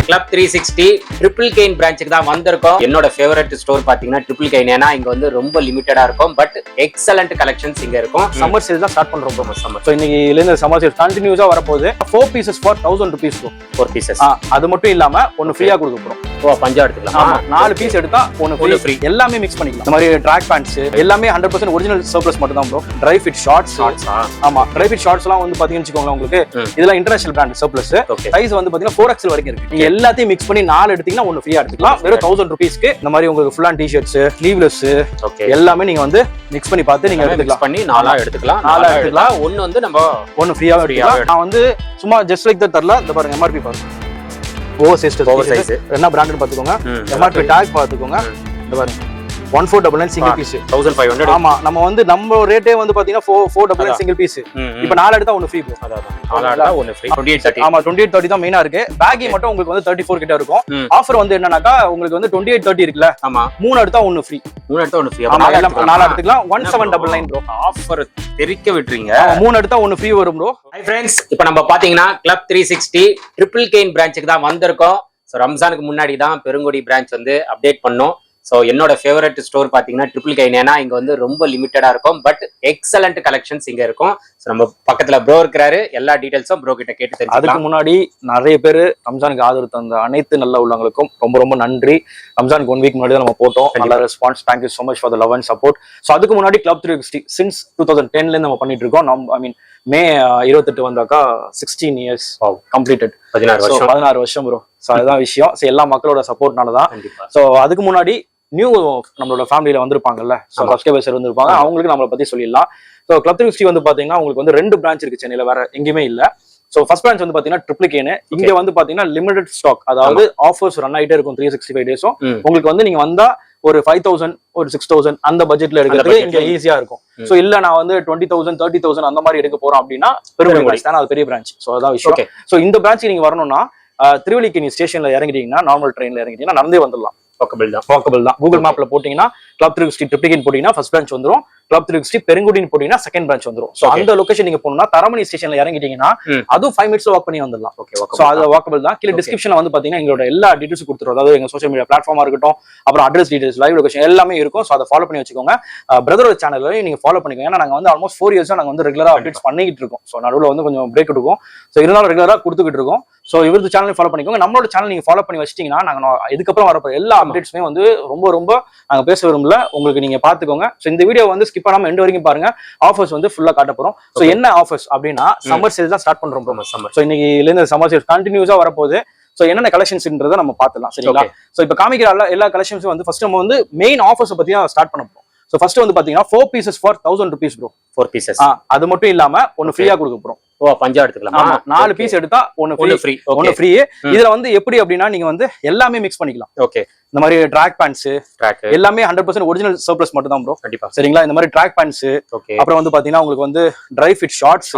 Club 360 triple gain பிரான்ச்சுக்கு தான் வந்திருக்கோம். என்னோட ஃபேவரட் ஸ்டோர் பாத்தீங்கன்னா ட்ரிபிள் கெயின். ஏன்னா இங்க வந்து ரொம்ப லிமிட்டடா இருக்கும், பட் எக்ஸலண்ட் கலெக்ஷன்ஸ் இங்க இருக்கும். சம்மர் சேல் தான் ஸ்டார்ட் பண்றோம் ப்ரோ. சம்மர் ஸோ இன்னைக்கு இருந்து சம்மர் சேல் கண்டினியூஸா வரப்போகுது. 4 pieces for 1000 rupees bro. 4 pieces. அது மட்டும் இல்லாம ஒன்னு ஃப்ரீயா கொடுக்க போறோம். ஓ, பஞ்சா எடுத்துக்கலாம். 4 பீஸ் எடுத்தா ஒன்னு ஃப்ரீ. எல்லாமே மிக்ஸ் பண்ணிக்கலாம். இந்த மாதிரி ட்ராக் பேண்ட்ஸ் எல்லாமே 100% ஒரிஜினல் சர்ப்ளஸ் மட்டும் தான் ப்ரோ. Dri fit shorts. ஆமா, ட்ரை ஃபிட் ஷார்ட்ஸ் எல்லாம் வந்து பாத்தீங்கன்னு வச்சுக்கோங்களேன், உங்களுக்கு இதெல்லாம் இன்டர்நேஷனல் பிராண்ட் சர்ப்ளஸ். சைஸ் வந்து பாத்தீங்கன்னா 4XL வரைக்கும் இருக்கு. நீங்க எல்லாத்தையும் மிக்ஸ் பண்ணி 4 எடுத்தீங்கன்னா ஒன்னு ஃப்ரீயா எடுத்துக்கலாம். வெறும் 1000 rupeesக்கு இந்த மாதிரி உங்களுக்கு ஃபுல் அண்ட் டி-ஷர்ட்ஸ், ஸ்லீவ்லெஸ் எல்லாமே நீங்க வந்து மிக்ஸ் பண்ணி பார்த்து நீங்க எடுத்துக்கலாம். பண்ணி 4 எடுத்துக்கலாம். 4 எடுத்துக்கலாம். ஒன்னு வந்து நம்ம ஒன்னு ஃப்ரீயா எடுத்துக்கலாம். நான் வந்து சும்மா ஜஸ்ட் லைக் தட் தரல. இந்த பாருங்க, MRP பாருங்க. ஓவர் சைஸ் என்ன பிராண்ட் பாத்துக்கோங்க. MRP டாக் பாத்துக்கோங்க. இந்த பாருங்க 1499 சிங்கிள் பீஸ் 1500. ஆமா, நம்ம ரேட்டே வந்து பாத்தீங்கன்னா 499 சிங்கிள் பீஸ். இப்போ 4 எடுத்தா ஒன்னு ஃப்ரீ ப்ரோ. அதான் 4 எடுத்தா ஒன்னு ஃப்ரீ. 2830. ஆமா, 2830 தான் மெயினா இருக்கு. பேக்கி மட்டும் உங்களுக்கு வந்து 34 கிட்ட இருக்கும். ஆஃபர் வந்து என்னன்னாக்கா உங்களுக்கு வந்து 2830 இருக்குல. ஆமா, 3 எடுத்தா ஒன்னு ஃப்ரீ. 3 எடுத்தா ஒன்னு ஃப்ரீ. ஆமா, 4 எடுத்துக்கலாம். 1799 ப்ரோ. ஆஃபர் தெரிக்க விட்டுறீங்க. 3 எடுத்தா ஒன்னு ஃப்ரீ வரும் ப்ரோ. ஹை फ्रेंड्स, இப்போ நம்ம பாத்தீங்கன்னா கிளப் 360 ட்ரிபிள் கெயின் பிரான்ச்சுக்கு தான் வந்திருக்கோம். சோ ரம்ஜானுக்கு முன்னாடி தான் பெருங்குடி பிரான்ச் வந்து அப்டேட் பண்ணோம். ஸோ என்னோட ஃபேவரட் ஸ்டோர் பார்த்தீங்கன்னா ட்ரிபிள் கெயின். ஏன்னா இங்கே வந்து ரொம்ப லிமிட்டடாக இருக்கும், பட் எக்ஸலண்ட் கலெக்ஷன்ஸ் இங்கே இருக்கும். ஸோ நம்ம பக்கத்தில் ப்ரோ இருக்கிறாரு, எல்லா டீட்டெயில்ஸும் ப்ரோ கிட்ட கேட்டு தெரியும். அதுக்கு முன்னாடி நிறைய பேர் ரம்ஜானுக்கு ஆதரவு தந்த அனைத்து நல்ல உள்ளவங்களுக்கும் ரொம்ப ரொம்ப நன்றி. ரம்ஜானுக்கு 1 வீக் முன்னாடி தான் நம்ம போட்டோம். நல்ல response. Thank you so much for the love and support. So அதுக்கு முன்னாடி கிளப் 360 சின்ஸ் 2010லேருந்து நம்ம பண்ணிட்டு இருக்கோம். மே 28 வந்தாக்கா 16 இயர்ஸ் கம்ப்ளீட்டட். 16 வருஷம் ப்ரோ. ஸோ அதுதான் விஷயம். ஸோ எல்லா மக்களோட சப்போர்ட்னால தான். ஸோ அதுக்கு முன்னாடி நியூ நம்மளோட ஃபேமிலியில வந்திருப்பாங்கல்ல, சப்ஸ்கிரைபர்ஸ் வந்திருப்பாங்க. அவங்களுக்கு நம்மளை பத்தி சொல்லிடலாம். ஸோ கிளப் 360 வந்து பாத்தீங்கன்னா உங்களுக்கு வந்து 2 பிரான்ச் இருக்கு சென்னையில, வேற எங்கேயுமே இல்ல. ஸோ ஃபர்ஸ்ட் பிரான்ச் வந்து பாத்தீங்கன்னா ட்ரிபிள் கெயின். இங்க வந்து பாத்தீங்கன்னா லிமிடெட் ஸ்டாக், அதாவது ஆஃபர்ஸ் ரன் ஆயிட்டே இருக்கும் 365 டேஸும். உங்களுக்கு வந்து நீங்க வந்தா ஒரு 5000 ஒரு 6000 அந்த பட்ஜெட்ல எடுக்கிறது இங்க ஈஸியா இருக்கும். சோ இல்ல நான் வந்து 20,000 30,000 அந்த மாதிரி எடுக்க போறோம் அப்படின்னா பெருங்குடி பிரான்ச் தான், அது பெரிய பிரான்ச். சோ அதான் விஷயம். சோ இந்த பிரான்ச்சுக்கு நீங்க வரணும்னா திருவல்லிக்கேணி ஸ்டேஷன்ல இறங்கிட்டீங்கன்னா, நார்மல் ட்ரெயின்ல இறங்கிட்டீங்கன்னா நடந்தே வந்துடலாம். வாக்கபிள் தான். கூகுள் மேப்ல போட்டீங்கன்னா கிளப் 360 ட்ரிபிள் கெயின் போட்டீங்கன்னா ஃபர்ஸ்ட் பிரான்ச் வந்துரும். கிளப் 360 பெருங்குடின்னு போட்டீங்கன்னா செகண்ட் பிரான்ச் வந்துரும். சோ அந்த லொகேஷன் நீங்க போகணும்னா தரமணி ஸ்டேஷன்ல இறங்கிட்டீங்கன்னா அதுவும் 5 minutes வாக் பண்ணி வந்துடலாம். சோ அது வாக்கபிள் தான். கீழே டிஸ்கிரிப்ஷன்ல வந்து பாத்தீங்கன்னா எங்களோட எல்லா டீடைல்ஸ் கொடுத்துருவோம். அதாவது எங்க சோஷியல் மீடியா பிளாட்ஃபார்மா இருக்கட்டும், அப்புறம் அட்ரஸ் டீடைல்ஸ், லைவ் லொகேஷன் எல்லாமே இருக்கும். சோ அதை ஃபாலோ பண்ணி வச்சுக்கோங்க. பிரதரோட சேனல்லையும் நீங்க ஃபாலோ பண்ணிக்கோங்க. ஏன்னா நாங்க வந்து ஆல்மோஸ்ட் 4 இயர்ஸா நாங்க வந்து ரெகுலரா அப்டேட்ஸ் பண்ணிக்கிட்டு இருக்கோம். சோ நடுவில் வந்து கொஞ்சம் பிரேக் எடுக்கும். சோ இருந்தாலும் ரெகுலரா கொடுத்துக்கிட்டு இருக்கோம். சோ இவரது சேனலையும் ஃபாலோ பண்ணிக்கோங்க. நம்மளோட சேனல் நீங்க ஃபாலோ பண்ணி வச்சிட்டீங்கன்னா நாங்க இதுக்கப்புறம் வரப்போ எல்லா அப்டேட்ஸுமே வந்து ரொம்ப ரொம்ப நாங்க பேச விரும்பல, உங்களுக்கு நீங்க பாத்துக்கோங்க. சோ இந்த வீடியோ வந்து ஸ்கிப் பண்ணாம எண்ட் வரைக்கும் பாருங்க. ஆஃபர்ஸ் வந்து ஃபுல்லா காட்ட போறோம். சோ என்ன ஆஃபர்ஸ் அப்படின்னா சம்மர் சேல் தான் ஸ்டார்ட் பண்றோம் ப்ரோ. சோ இன்னைக்கு இருந்து சம்மர் சேல் கண்டினியூஸா வரப்போகுது. சோ என்னென்ன கலெக்ஷன்ஸ்ன்றதை நம்ம பார்த்துலாம். சரிங்களா? சோ இப்போ காமிக்கிற எல்லா கலெக்ஷன்ஸும் வந்து ஃபர்ஸ்ட் நம்ம வந்து மெயின் ஆஃபர்ஸ் பத்தி தான் ஸ்டார்ட் பண்ண போறோம். சோ ஃபர்ஸ்ட் வந்து பாத்தீங்கன்னா 4 pieces for 1000 rupees bro. 4 pieces. அது மட்டும் இல்லாம ஒன்னு ஃப்ரீயா கொடுக்க போறோம். ஓ, பஞ்சா எடுத்துக்கலாம். 4 பீஸ் எடுத்தா ஒன்னு ஃப்ரீ. ஒன்னு ஃப்ரீ. இதுல வந்து எப்படி அப்படின்னா நீங்க வந்து எல்லாமே மிக்ஸ் பண்ணிக்கலாம். ஓகே, இந்த மாதிரி ட்ராக் பேண்ட்ஸ் எல்லாமே 100% ஒரிஜினல் சர்ப்ளஸ் மட்டும் தான் ப்ரோ. கண்டிப்பா. சரிங்களா? இந்த மாதிரி ட்ராக் பேண்ட்ஸ், அப்புறம் வந்து பாத்தீங்கன்னா உங்களுக்கு வந்து ட்ரை ஃபிட் ஷார்ட்ஸ்.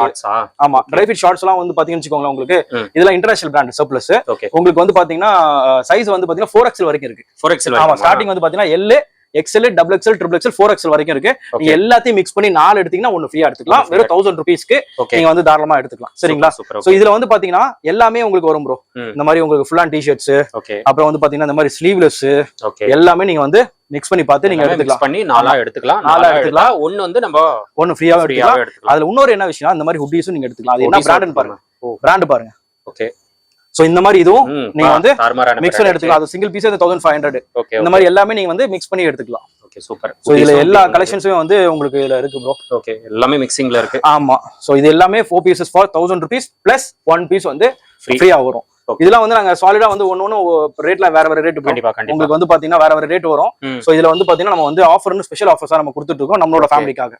ஆமா, ட்ரை ஃபிட் ஷார்ட்ஸ் எல்லாம் வந்து பாத்தீங்கன்னு வச்சுக்கோங்களேன், உங்களுக்கு இதெல்லாம் இன்டர்நேஷனல் பிராண்ட் சர்ப்ளஸ். உங்களுக்கு வந்து பாத்தீங்கன்னா சைஸ் வந்து பாத்தீங்கன்னா 4XL வரைக்கும் இருக்கு. 4XL. ஆமா, ஸ்டார்டிங் வந்து பாத்தீங்கன்னா L, XL, XXL, XXL, 4XL வரைக்கும் இருக்கு. நீங்க எல்லாத்தையும் மிக்ஸ் பண்ணி 4 எடுத்தீங்கன்னா ஒன்னு ஃப்ரீயா எடுத்துக்கலாம். வெறும் 1000 rupeesக்கு நீங்க வந்து தாராளமா எடுத்துக்கலாம். சரிங்களா? சோ இதுல வந்து பாத்தீங்கன்னா எல்லாமே உங்களுக்கு வரும் ப்ரோ. இந்த மாதிரி உங்களுக்கு ஃபுல் அண்ட் டி-ஷர்ட்ஸ், அப்புறம் வந்து பாத்தீங்கன்னா இந்த மாதிரி ஸ்லீவ்லெஸ் எல்லாமே நீங்க வந்து மிக்ஸ் பண்ணி பார்த்து நீங்க எடுத்துக்கலாம். பண்ணி 4 எடுத்துக்கலாம். 4 எடுத்துக்கலாம். ஒன்னு வந்து நம்ம ஒன்னு ஃப்ரீயா எடுத்துக்கலாம். அதுல இன்னொரு என்ன விஷயம், இந்த மாதிரி ஹுட்டீஸும் நீங்க எடுத்துக்கலாம். அது என்ன பிராண்ட்னு பாருங்க. பிராண்ட் பாருங்க. ஓகே. சோ இந்த மாதிரி இதுவும் நீங்க வந்து மிக்ஸ் பண்ணி எடுத்துக்கலாம். அது சிங்கிள் பீஸ் 1500. இந்த மாதிரி எல்லாமே நீங்க வந்து மிக்ஸ் பண்ணி எடுத்துக்கலாம். Okay, super. சோ இதுல எல்லா கலெக்ஷன்ஸுமே வந்து உங்களுக்கு இதுல இருக்கு ப்ரோ. ஓகே, எல்லாமே மிக்சிங்ல இருக்கு. ஆமா. சோ இது எல்லாமே 4 pieces for 1000 rupees plus 1 piece வந்து ஃப்ரீயா வரும். இதெல்லாம் வந்து நாங்க சாலிடா வந்து ஒன்னு ரேட்ல வேற ரேட் உங்களுக்கு வந்து பாத்தீங்கன்னா வேற ரேட் வரும். சோ இதுல வந்து பாத்தீங்கன்னா நம்ம வந்து ஆஃபர்னு ஸ்பெஷல் ஆஃபர்ஸா நம்ம கொடுத்துட்டு இருக்கோம் நம்மளோட ஃபேமிலிக்காக.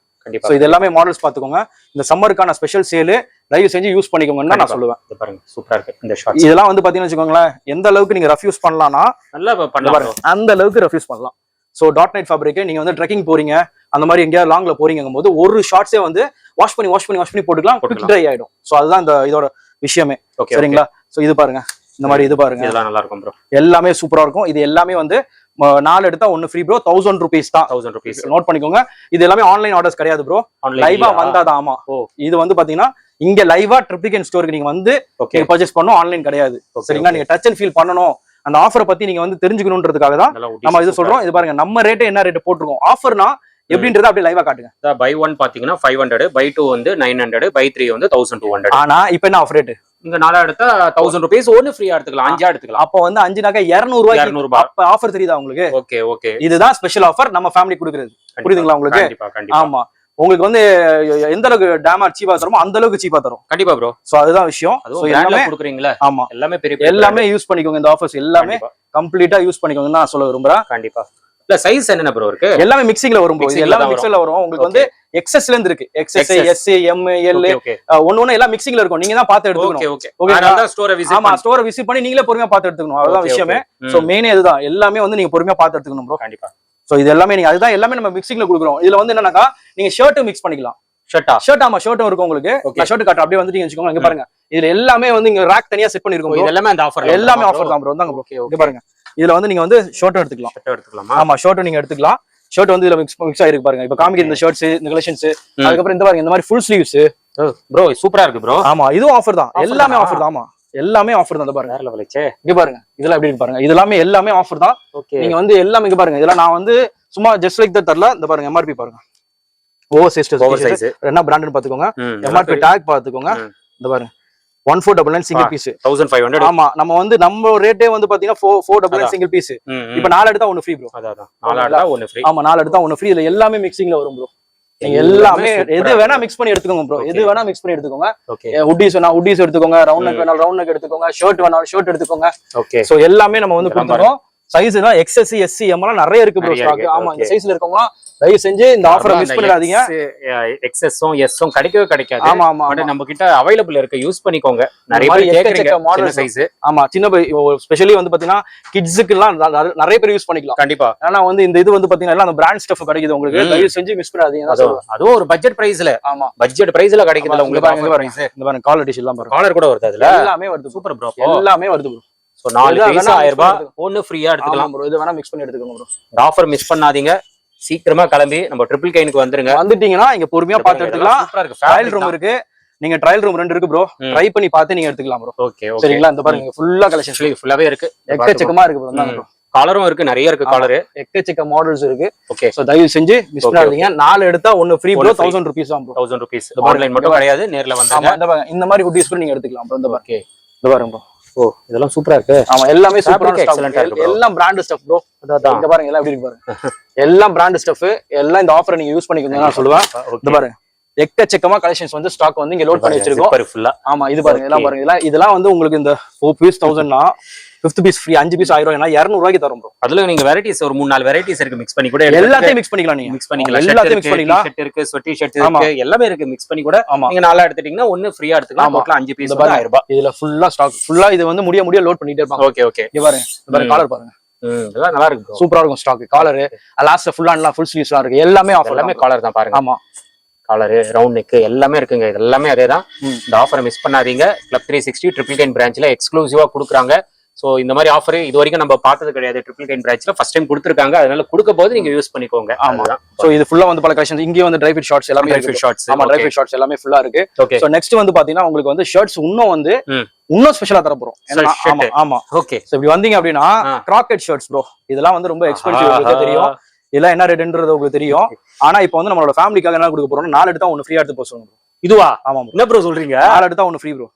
சோ இது எல்லாமே மாடல்ஸ் பாத்துக்கோங்க. இந்த சம்மருக்கான ஸ்பெஷல் சேல் தயவு செஞ்சு யூஸ் பண்ணிக்கோங்கன்னு நான் சொல்லுவேன். பாருங்க, சூப்பரா இருக்கு இந்த ஷார்ட்ஸ். இதெல்லாம் வந்து பாத்தீங்கன்னா வச்சுக்கோங்களேன், எந்த அளவுக்கு நீங்க ரஃப் யூஸ் பண்ணலாம்னா நல்லா பண்ணலாம். அந்த அளவுக்கு ரஃப் யூஸ் பண்ணலாம். சோ டாட் நைட் ஃபேப்ரிக் நீங்க வந்து ட்ரெக்கிங் போறீங்க, அந்த மாதிரி எங்கேயாவது லாங்ல போறீங்கும் போது ஒரு ஷார்ட்ஸே வந்து வாஷ் பண்ணி போட்டுக்கலாம். குவிக் ட்ரை ஆயிடும். சோ அதுதான் இந்த இதோட விஷயமே. சரிங்களா? சோ இது பாருங்க, இந்த மாதிரி இது பாருங்க, இதெல்லாம் நல்லா இருக்கும் ப்ரோ. எல்லாமே சூப்பரா இருக்கும். இது எல்லாமே வந்து 4 எடுத்தா ஒன்னு ஃப்ரீ ப்ரோ. 1000 rupees தான். 1000 rupees நோட் பண்ணிக்கோங்க. இது எல்லாமே ஆன்லைன் ஆர்டர்ஸ் கிடையாது ப்ரோ. லைவா வந்தாதான். ஆமா. இது வந்து பாத்தீங்கன்னா இங்க லைவா ட்ரிப்ளிகேன் ஸ்டோருக்கு நீங்க வந்து ஓகே பர்ச்சேஸ் பண்ணணும், ஆன்லைன் கிடையாது. சரிங்களா? நீங்க டச் அண்ட் ஃபீல் பண்ணணும், அந்த ஆஃபரை பத்தி நீங்க வந்து தெரிஞ்சுக்கணுன்றதுக்காக தான் நம்ம இது சொல்றோம். இது பாருங்க, நம்ம ரேட்டு என்ன ரேட் போட்டுருக்கோம், ஆஃபர்னா எப்படின்றத அப்படியே லைவா காட்டுங்க. பை 1 பாத்தீங்கன்னா 500, பை 2 வந்து 900, பை 3 வந்து 1200. ஆனா இப்ப என்ன ஆஃபர் ரேட்? இங்க 4 எடுத்தா 1000 rupees ஒன்னு ஃப்ரீயா எடுத்துக்கலாம், 5 எடுத்துக்கலாம். அப்போ வந்து 5 200 ரூபாய் அப்ப ஆஃபர் தெரியுதா உங்களுக்கு? ஓகே ஓகே, இதுதான் ஸ்பெஷல் ஆஃபர் நம்ம ஃபேமிலி கொடுக்குறது. புரியுதுங்களா உங்களுக்கு? கண்டிப்பா கண்டிப்பா. ஆமா, உங்களுக்கு வந்து எந்த அளவுக்கு டேமேஜ் சீப்பா தருமோ அந்த அளவுக்கு சீப்பா தரும். கண்டிப்பா ப்ரோ. சோ அதுதான் விஷயம். சோ எல்லாமே கொடுக்குறீங்களா? ஆமா, எல்லாமே பெரிய எல்லாமே யூஸ் பண்ணிக்கோங்க. இந்த ஆஃபர்ஸ் எல்லாமே கம்ப்ளீட்டா யூஸ் பண்ணிக்கோங்கன்னு நான் சொல்ல விரும்புறேன். கண்டிப்பா. இல்ல சைஸ் என்ன ப்ரோ இருக்கு? எல்லாமே மிக்சிங்ல வரும் ப்ரோ. எல்லாமே மிக்ஸ்ல வரும். உங்களுக்கு வந்து எக்ஸ்எஸ்ல இருந்து இருக்கு, எக்ஸ்எஸ், எஸ், எம், எல், ஒன்னு எல்லாம் மிக்சிங்ல இருக்கும். நீங்க தான் பார்த்து எடுத்துக்கணும். Okay okay. அதனால ஸ்டோரை விசிட் ஆமா, ஸ்டோரை விசிட் பண்ணி நீங்களே பொறுமையா பார்த்து எடுத்துக்கணும். அதுதான் விஷயமே. சோ மெயினே இதுதான். எல்லாமே வந்து நீங்க பொறுமையா பார்த்து எடுத்துக்கணும் ப்ரோ. கண்டிப்பா. சோ இது எல்லாமே நீங்க அதுதான் எல்லாமே நம்ம மிக்சிங்ல கொடுக்குறோம். இதுல வந்து என்னன்னாக்கா நீங்க ஷர்ட்டும் மிக்ஸ் பண்ணிக்கலாம். ஷர்ட் ஆமா, ஷர்ட்டும் இருக்கும் உங்களுக்கு. நான் ஷர்ட் காட்டுறேன், அப்படியே வந்துட்டு வச்சுக்கோங்க. இங்க பாருங்க, இதுல எல்லாமே வந்து இங்க ரேக் தனியா செட் பண்ணிருக்கோம். இது எல்லாமே அந்த ஆஃபர், எல்லாமே ஆஃபர் தான் ப்ரோ. வந்தாங்க ப்ரோ. இங்க பாருங்க, இதுல வந்து நீங்க வந்து ஷர்ட்டும் எடுத்துக்கலாம். ஆமா, ஷர்ட்டும் நீங்க எடுத்துக்கலாம். ஷர்ட் வந்து இதுல மிக்ஸ் ஆயிருக்கு பாருங்க. இப்ப காமிக்கிற இந்த ஷர்ட்ஸ், இந்த கலெக்ஷன்ஸ், அதுக்கப்புறம் இந்த பாருங்க, இந்த மாதிரி ஃபுல் ஸ்லீவ்ஸ் ப்ரோ சூப்பரா இருக்கு ப்ரோ. ஆமா, இதுவும் ஆஃபர் தான். எல்லாமே ஆஃபர் தான். ஆமா, எல்லாமே ஆஃபர் தான். பாருங்க, வேற லெவல் ஆச்சே. இங்க பாருங்க, இதெல்லாம் எப்படி இருக்கு பாருங்க. இதெல்லாம் எல்லாமே ஆஃபர் தான். நீங்க வந்து எல்லாமே இங்க பாருங்க. இதெல்லாம் நான் வந்து சும்மா ஜஸ்ட் லைக் தட் தரல. இந்த பாருங்க, எம்ஆர்பி பாருங்க, ஓவர் சைஸ், என்ன பிராண்ட்னு பாத்துக்கோங்க, எம்ஆர்பி டாக் பாத்துக்கோங்க. இந்த பாருங்க, 1499 சிங்கிள் பீஸ், 1500. ஆமா, நம்ம வந்து நம்ம ரேட்டே வந்து பாத்தீங்கன்னா 499 சிங்கிள் பீஸ். இப்ப 4 எடுத்தா 1 ஃப்ரீ ப்ரோ. அதான் 4 எடுத்தா 1 ஃப்ரீ. ஆமா, 4 எடுத்தா 1 ஃப்ரீ. இதுல எல்லாமே மிக்சிங்ல வரும் ப்ரோ. நீங்க எல்லாமே எது வேணா மிக்ஸ் பண்ணி எடுத்துக்கோங்க ப்ரோ. எது வேணா மிக்ஸ் பண்ணி எடுத்துக்கோங்க. உட்டீஸ் வேணா உட்டீஸ் எடுத்துக்கோங்க, ரவுண்ட் நெக் வேணா ரவுண்ட் நெக் எடுத்துக்கோங்க, ஷர்ட் வேணா ஷர்ட் எடுத்துக்கோங்க. ஓகே, சோ எல்லாமே நம்ம வந்து கொடுத்துறோம். சைஸ் தான் எக்ஸ்எஸ், எஸ்சி, எம் எல்லாம் நிறைய இருக்கு ப்ரோ ஸ்டாக். ஆமா, இந்த சைஸ்ல இருக்கவங்க தயவு செஞ்சு இந்த ஆஃபரை மிஸ் பண்ணிடாதீங்க. எக்ஸ்எஸும் எஸ்ஸும் கிடைக்காது. ஆமா ஆமா, பட் நம்ம கிட்ட அவைலபிள் இருக்கு, யூஸ் பண்ணிக்கோங்க. நிறைய பேர் கேக்குறீங்க மாடல் சைஸ். ஆமா, சின்ன ஸ்பெஷலி வந்து பாத்தீங்கன்னா கிட்ஸுக்கு எல்லாம் நிறைய பேர் யூஸ் பண்ணிக்கலாம். கண்டிப்பா. ஆனா வந்து இந்த இது வந்து பாத்தீங்கன்னா அந்த பிராண்ட் ஸ்டஃப் கிடைக்குது உங்களுக்கு. தயவு செஞ்சு மிஸ் பண்ணாதீங்க. அதுவும் ஒரு பட்ஜெட் பிரைஸ்ல. ஆமா, பட்ஜெட் பிரைஸ்ல கிடைக்குதுல உங்களுக்கு. இந்த பாருங்க, காலர் டிஷ் எல்லாம் பாருங்க, காலர் கூட வருது அதுல. எல்லாமே வருது. சூப்பர் ப்ரோ, எல்லாமே வருது ப்ரோ. சோ 4 பீஸ் 1000 ரூபாய், ஒன்னு ஃப்ரீயா எடுத்துக்கலாம் ப்ரோ. இது வேணா மிக்ஸ் பண்ணி எடுத்துக்கோங்க ப்ரோ. இந்த ஆஃபர் மிஸ் பண்ணாதீங்க. சீக்கிரமா கிளம்பி நம்ம ட்ரிபிள் கைனுக்கு வந்துருங்க. வந்துட்டீங்கன்னா இங்க பொறுமையா பார்த்து எடுத்துக்கலாம். சூப்பரா இருக்கு. ட்ரையல் ரூம் இருக்கு. நீங்க ட்ரையல் ரூம் 2 இருக்கு ப்ரோ. ட்ரை பண்ணி பார்த்து நீங்க எடுத்துக்கலாம் ப்ரோ. ஓகே ஓகே, சரிங்களா? இந்த பாருங்க, ஃபுல்லா கலெக்ஷன் ஃபுல்லாவே இருக்கு. எக்கச்சக்கமா இருக்கு ப்ரோ. ப்ரோ காலரும் இருக்கு, நிறைய இருக்கு காலர். எக்கச்சக்க மாடல்ஸ் இருக்கு. ஓகே, சோ தயவு செஞ்சு மிஸ் பண்ணாதீங்க. 4 எடுத்தா 1 ஃப்ரீ ப்ரோ. 1000 ரூபீஸ் தான் ப்ரோ. 1000 ரூபீஸ். ஆன்லைன் மட்டும் கிடையாது, நேர்ல வந்தாங்க. இந்த மாதிரி குட்டீஸ் கூட நீங்க எடுத்துக்கலாம் ப்ரோ. இந்த பாருங்க, இந்த பாருங்க ப்ரோ. ஓ, இதெல்லாம் சூப்பரா இருக்கு. ஆமா, எல்லாமே சூப்பரா இருக்கு, எக்ஸலென்ட்டா இருக்கு. எல்லாம் பிராண்ட் ஸ்டஃப் ப்ரோ. இங்க பாருங்க, எல்லாம் எப்படி இருக்கு பாருங்க. எல்லாம் பிராண்ட் ஸ்டஃப். எல்லாம் இந்த ஆஃபரை நீங்க யூஸ் பண்ணிக்கோங்க நான் சொல்லுவேன். இந்த பாருங்க, எக்கச்சக்கமா கலெக்ஷன்ஸ் வந்து ஸ்டாக் வந்து இங்க லோட் பண்ணி வச்சிருக்கோம். ஆமா, இது பாருங்க, எல்லாம் பாருங்க. இதெல்லாம் வந்து உங்களுக்கு இந்த 4 பீஸ் 1000னா 5th பீஸ் ஃப்ரீ, 5 பீஸ் 1000 ரூபாய்னா 200 ரூபாய்க்கு தரும் ப்ரோ. அதுல நீங்க வெரைட்டிஸ் ஒரு 3-4 வெரைட்டிஸ் இருக்கு, மிக்ஸ் பண்ணி கூட எல்லாத்தையும் மிக்ஸ் பண்ணிக்கலாம். நீங்க மிக்ஸ் பண்ணிக்கலாம், எல்லாத்தையும் மிக்ஸ் பண்ணிக்கலாம். ஷர்ட் இருக்கு, ஸ்வெட்டி ஷர்ட் இருக்கு, எல்லாமே இருக்கு. மிக்ஸ் பண்ணி கூட நீங்க 4 எடுத்துட்டீங்கன்னா 1 ஃப்ரீயா எடுத்துக்கலாம். டோட்டலா 5 பீஸ் 1000 ரூபாய். இதுல ஃபுல்லா ஸ்டாக், ஃபுல்லா இது வந்து முடிய லோட் பண்ணிட்டே இருப்பாங்க. ஓகே ஓகே, இங்க பாருங்க, இந்த பாருங்க காலர் பாருங்க. இதெல்லாம் நல்லா இருக்கு, சூப்பரா இருக்கும் ஸ்டாக். காலர் லாஸ்ட்ல ஃபுல் ஸ்லீவ்ஸ்லாம் இருக்கு. எல்லாமே ஆஃபர், எல்லாமே காலர் தான் பாருங்க. ஆமா, காலர், ரவுண்ட் நெக் எல்லாமே இருக்குங்க. இது எல்லாமே அதேதான். இந்த ஆஃபரை மிஸ் பண்ணாதீங்க. கிளப் 360 ட்ரிபிள் கைன் பிரான்ச்ல எக்ஸ்க்ளூசிவா கொடுக்குறாங்க. சோ இந்த மாதிரி ஆஃபர் இது வரைக்கும் நம்ம பார்த்தது கிடையாது. ட்ரிபிள் கைன் பிரான்ச்ல ஃபர்ஸ்ட் டைம் கொடுத்துருக்காங்க. அதனால கொடுக்க போது நீங்க யூஸ் பண்ணிக்கோங்க. ஆமா, சோ இது ஃபுல்லா வந்து பல கலெக்ஷன்ஸ். இங்க வந்து ட்ரை ஃபிட் ஷார்ட்ஸ் எல்லாமே ஃபிட் ஷார்ட்ஸ். ஆமா, ட்ரை ஃபிட் ஷார்ட்ஸ் எல்லாமே ஃபுல்லா இருக்கு. சோ நெக்ஸ்ட் வந்து பாத்தீங்கன்னா உங்களுக்கு வந்து ஷர்ட்ஸ் இன்னும் ஸ்பெஷலா தர போறோம். ஆமா, ஓகே. சோ இப்படி வந்தீங்க அப்படின்னா கிராக்கெட் ஷர்ட்ஸ் ப்ரோ. இதெல்லாம் வந்து ரொம்ப எக்ஸ்பென்சிவ், உங்களுக்கு தெரியும். இதெல்லாம் என்ன ரேட்ன்றது உங்களுக்கு தெரியும். ஆனா இப்போ வந்து நம்மளோட ஃபேமிலிக்காக என்ன கொடுக்க போறோம், 4 எடுத்தா 1 ஃப்ரீயா எடுத்து போக சொல்லுங்க. இதுவா? ஆமா, என்ன ப்ரோ சொல்றீங்க? 4 எடுத்தா 1 ஃப்ரீ ப்ரோ.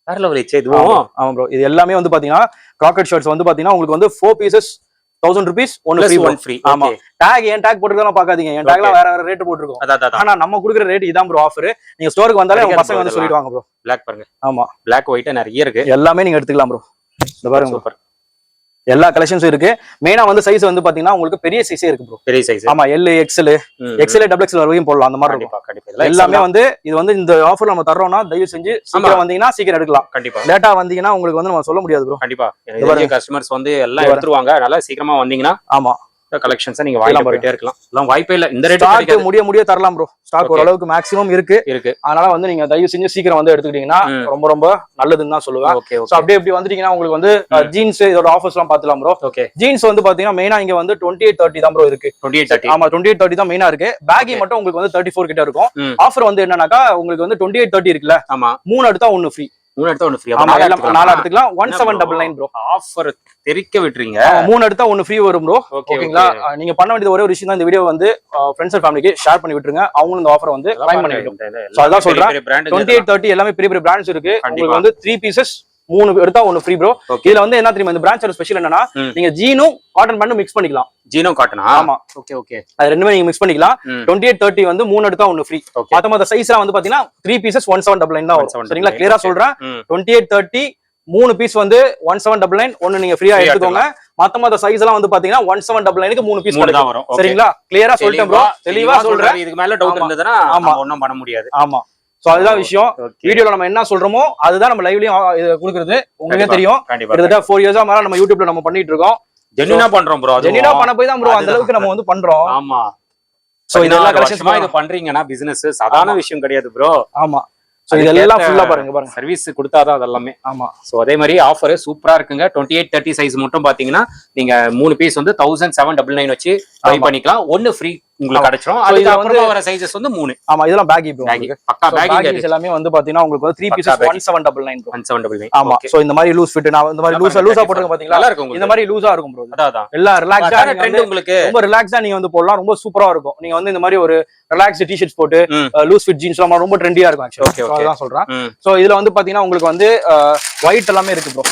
வேற லெவல் ஏச்சே இதுவும். ஆமா ப்ரோ, இது எல்லாமே வந்து பாத்தீங்கன்னா கிராக்கெட் ஷர்ட்ஸ் வந்து பாத்தீங்கன்னா உங்களுக்கு வந்து 4 பீசஸ் 1000 ரூபீஸ், 1 ஃப்ரீ. ஆமா, டாக் ஏன் டாக் போட்டுக்கலாம் பாக்காதீங்க. என் டாக்லாம் வேற ரேட் போட்டுருக்கோம். ஆனா நம்ம குடுக்குற ரேட் இதான் ப்ரோ ஆஃபர். நீங்க ஸ்டோருக்கு வந்தாலே உங்க பசங்க வந்து சொல்லிடுவாங்க ப்ரோ. Black பாருங்க. ஆமா, Black ஒயிட் நிறைய இருக்கு. எல்லாமே நீங்க எடுத்துக்கலாம் ப்ரோ. இந்த பாருங்க, சூப்பர். எல்லா கலெக்ஷன்ஸும் இருக்கு. மெயினா வந்து சைஸ் வந்து பாத்தீங்கன்னா உங்களுக்கு பெரிய சைஸே இருக்கு ப்ரோ. பெரிய சைஸ். ஆமா, எல், எக்ஸ்எல், டபுள் எக்ஸ்எல் வரைக்கும் போடலாம். அந்த மாதிரி எல்லாமே வந்து இது வந்து இந்த ஆஃபர் நம்ம தர்றோம்னா தயவு செஞ்சு சீக்கிரம் வந்தீங்கன்னா சீக்கிரம் எடுக்கலாம். கண்டிப்பா லேட்டா வந்தீங்கன்னா உங்களுக்கு வந்து நம்ம சொல்ல முடியாது ப்ரோ. கண்டிப்பா கஸ்டமர்ஸ் வந்து எல்லாம் எடுத்துருவாங்க. அதனால சீக்கிரமா வந்தீங்கன்னா ஆமா கலெக்ஷன்ஸ் நீங்க வாங்கி போயிட்டே இருக்கலாம். எல்லாம் வாய்ப்பே இல்ல. இந்த ரேட் ஸ்டாக் முடிய தரலாம் ப்ரோ. ஸ்டாக் ஓரளவுக்கு மேக்ஸிமம் இருக்கு. அதனால வந்து நீங்க தயவு செஞ்சு சீக்கிரம் வந்து எடுத்துக்கிட்டீங்கன்னா ரொம்ப ரொம்ப நல்லதுன்னு தான் சொல்லுவேன். சோ அப்படியே இப்படி வந்துட்டீங்கன்னா உங்களுக்கு வந்து ஜீன்ஸ் இதோட ஆஃபர்ஸ் எல்லாம் பாத்துலாம் ப்ரோ. ஜீன்ஸ் வந்து பாத்தீங்கன்னா மெயினா இங்க வந்து 28-30 தான் ப்ரோ இருக்கு. 28-30 ஆமா 28-30 தான் மெயினா இருக்கு. பேகி மட்டும் உங்களுக்கு வந்து 34 கிட்ட இருக்கும். ஆஃபர் வந்து என்னன்னாக்கா உங்களுக்கு வந்து 28-30 இருக்குல்ல, ஆமா 3 எடுத்தா 1 ஃப்ரீ. 3 எடுத்தா 1 ஃப்ரீ. ஆமா 4 எடுத்துக்கலாம். 1799 ப்ரோ. ஆஃபர் தெரிக்க விட்டுறீங்க. 3 எடுத்தா 1 ஃப்ரீ வரும் ப்ரோ. ஓகேங்களா? நீங்க பண்ண வேண்டியது ஒரே ஒரு விஷயம் தான், இந்த வீடியோ வந்து ஃப்ரெண்ட்ஸ் அண்ட் ஃபேமிலிக்கு ஷேர் பண்ணி விட்டுருங்க. அவங்களும் இந்த ஆஃபர் வந்து க்ளைம் பண்ணிட்டோம். சோ அதான் சொல்றேன். 28-30 எல்லாமே பெரிய பெரிய பிராண்ட்ஸ் இருக்கு. உங்களுக்கு வந்து 3 பீசஸ் 3 எடுத்தா 1 ஃப்ரீ ப்ரோ. இதுல வந்து என்ன தெரியுமா, இந்த பிரான்ச்சோட ஸ்பெஷல் என்னன்னா நீங்க ஜீனும் காட்டன் பேண்டும் மிக்ஸ் பண்ணிக்கலாம். ஜீனோ காட்டனா? ஆமா. Okay okay. அது ரெண்டுமே நீங்க மிக்ஸ் பண்ணிக்கலாம். 28-30 வந்து 3 எடுத்தா 1 ஃப்ரீ. மத்த சைஸ்லாம் வந்து பாத்தீங்கன்னா 3 பீசஸ் 1799 தான் வரும். சரிங்களா? கிளியரா சொல்றேன். 28-30 3 பீஸ் வந்து 1799 ஒன்னு நீங்க ஃப்ரீயா எடுத்துக்கோங்க. மத்த சைஸ் எல்லாம் வந்து பாத்தீங்கன்னா 1799க்கு 3 பீஸ் தான் வரும். சரிங்களா? கிளியரா சொல்லிட்டேன் ப்ரோ. தெளிவா சொல்றேன். இதுக்கு மேல டவுட் இருந்ததுன்னா ஒண்ணும் பண்ண முடியாது. ஆமா. சோ அதுதான் விஷயம். வீடியோல நம்ம என்ன சொல்றோமோ அதுதான் நம்ம லைவ்லயும் கொடுக்குறது. உங்களுக்கே தெரியும். கிட்டத்தட்ட 4 இயர்ஸா மேல நம்ம யூடியூப்ல நம்ம பண்ணிட்டு இருக்கோம். ஜென்யூனா பண்றோம் ப்ரோ. ஜென்யூனா பண்ண போய் தான் ப்ரோ அந்த அளவுக்கு நம்ம வந்து பண்றோம். ஆமா. சோ இதெல்லாம் கலெக்ஷன்ஸ்மா இது பண்றீங்கன்னா பிசினஸ் சாதாரண விஷயம் கிடையாது ப்ரோ. ஆமா. சோ இதெல்லாம் ஃபுல்லா பாருங்க சர்வீஸ் கொடுத்தாதான் அதெல்லாமே. ஆமா. சோ அதே மாதிரி ஆஃபர் சூப்பரா இருக்குங்க. 28-30 சைஸ் மட்டும் பாத்தீங்கன்னா நீங்க 3 பீஸ் வந்து 1799 வச்சு பை பண்ணிக்கலாம். 1 ஃப்ரீ உங்களுக்கு கிடைச்சிரும். அதுக்கு அப்புறமா வர சைஸஸ் வந்து 3. ஆமா இதெல்லாம் பேகி ப்ரோ. பக்கா பேகி எல்லாமே வந்து பாத்தீங்கன்னா உங்களுக்கு வந்து 3 பீசஸ் 1799 ப்ரோ. 1799. ஆமா. சோ இந்த மாதிரி லூஸ் ஃபிட் நான் இந்த மாதிரி லூசா போட்டுங்க பாத்தீங்களா? நல்லா இருக்கும். இந்த மாதிரி லூசா இருக்கும் ப்ரோ. அதான் எல்லாம் ரிலாக்ஸா ட்ரெண்ட் உங்களுக்கு ரொம்ப ரிலாக்ஸா நீங்க வந்து போடலாம். ரொம்ப சூப்பரா இருக்கும். நீங்க வந்து இந்த மாதிரி ஒரு ரிலாக்ஸ்ட் டி-ஷர்ட்ஸ் போட்டு லூஸ் ஃபிட் ஜீன்ஸ் எல்லாம் ரொம்ப ட்ரெண்டியா இருக்கும் ஆக்சுவலி. அதான் சொல்றேன். சோ இதுல வந்து பாத்தீங்கன்னா உங்களுக்கு வந்து ஒயிட் எல்லாமே இருக்கு ப்ரோ.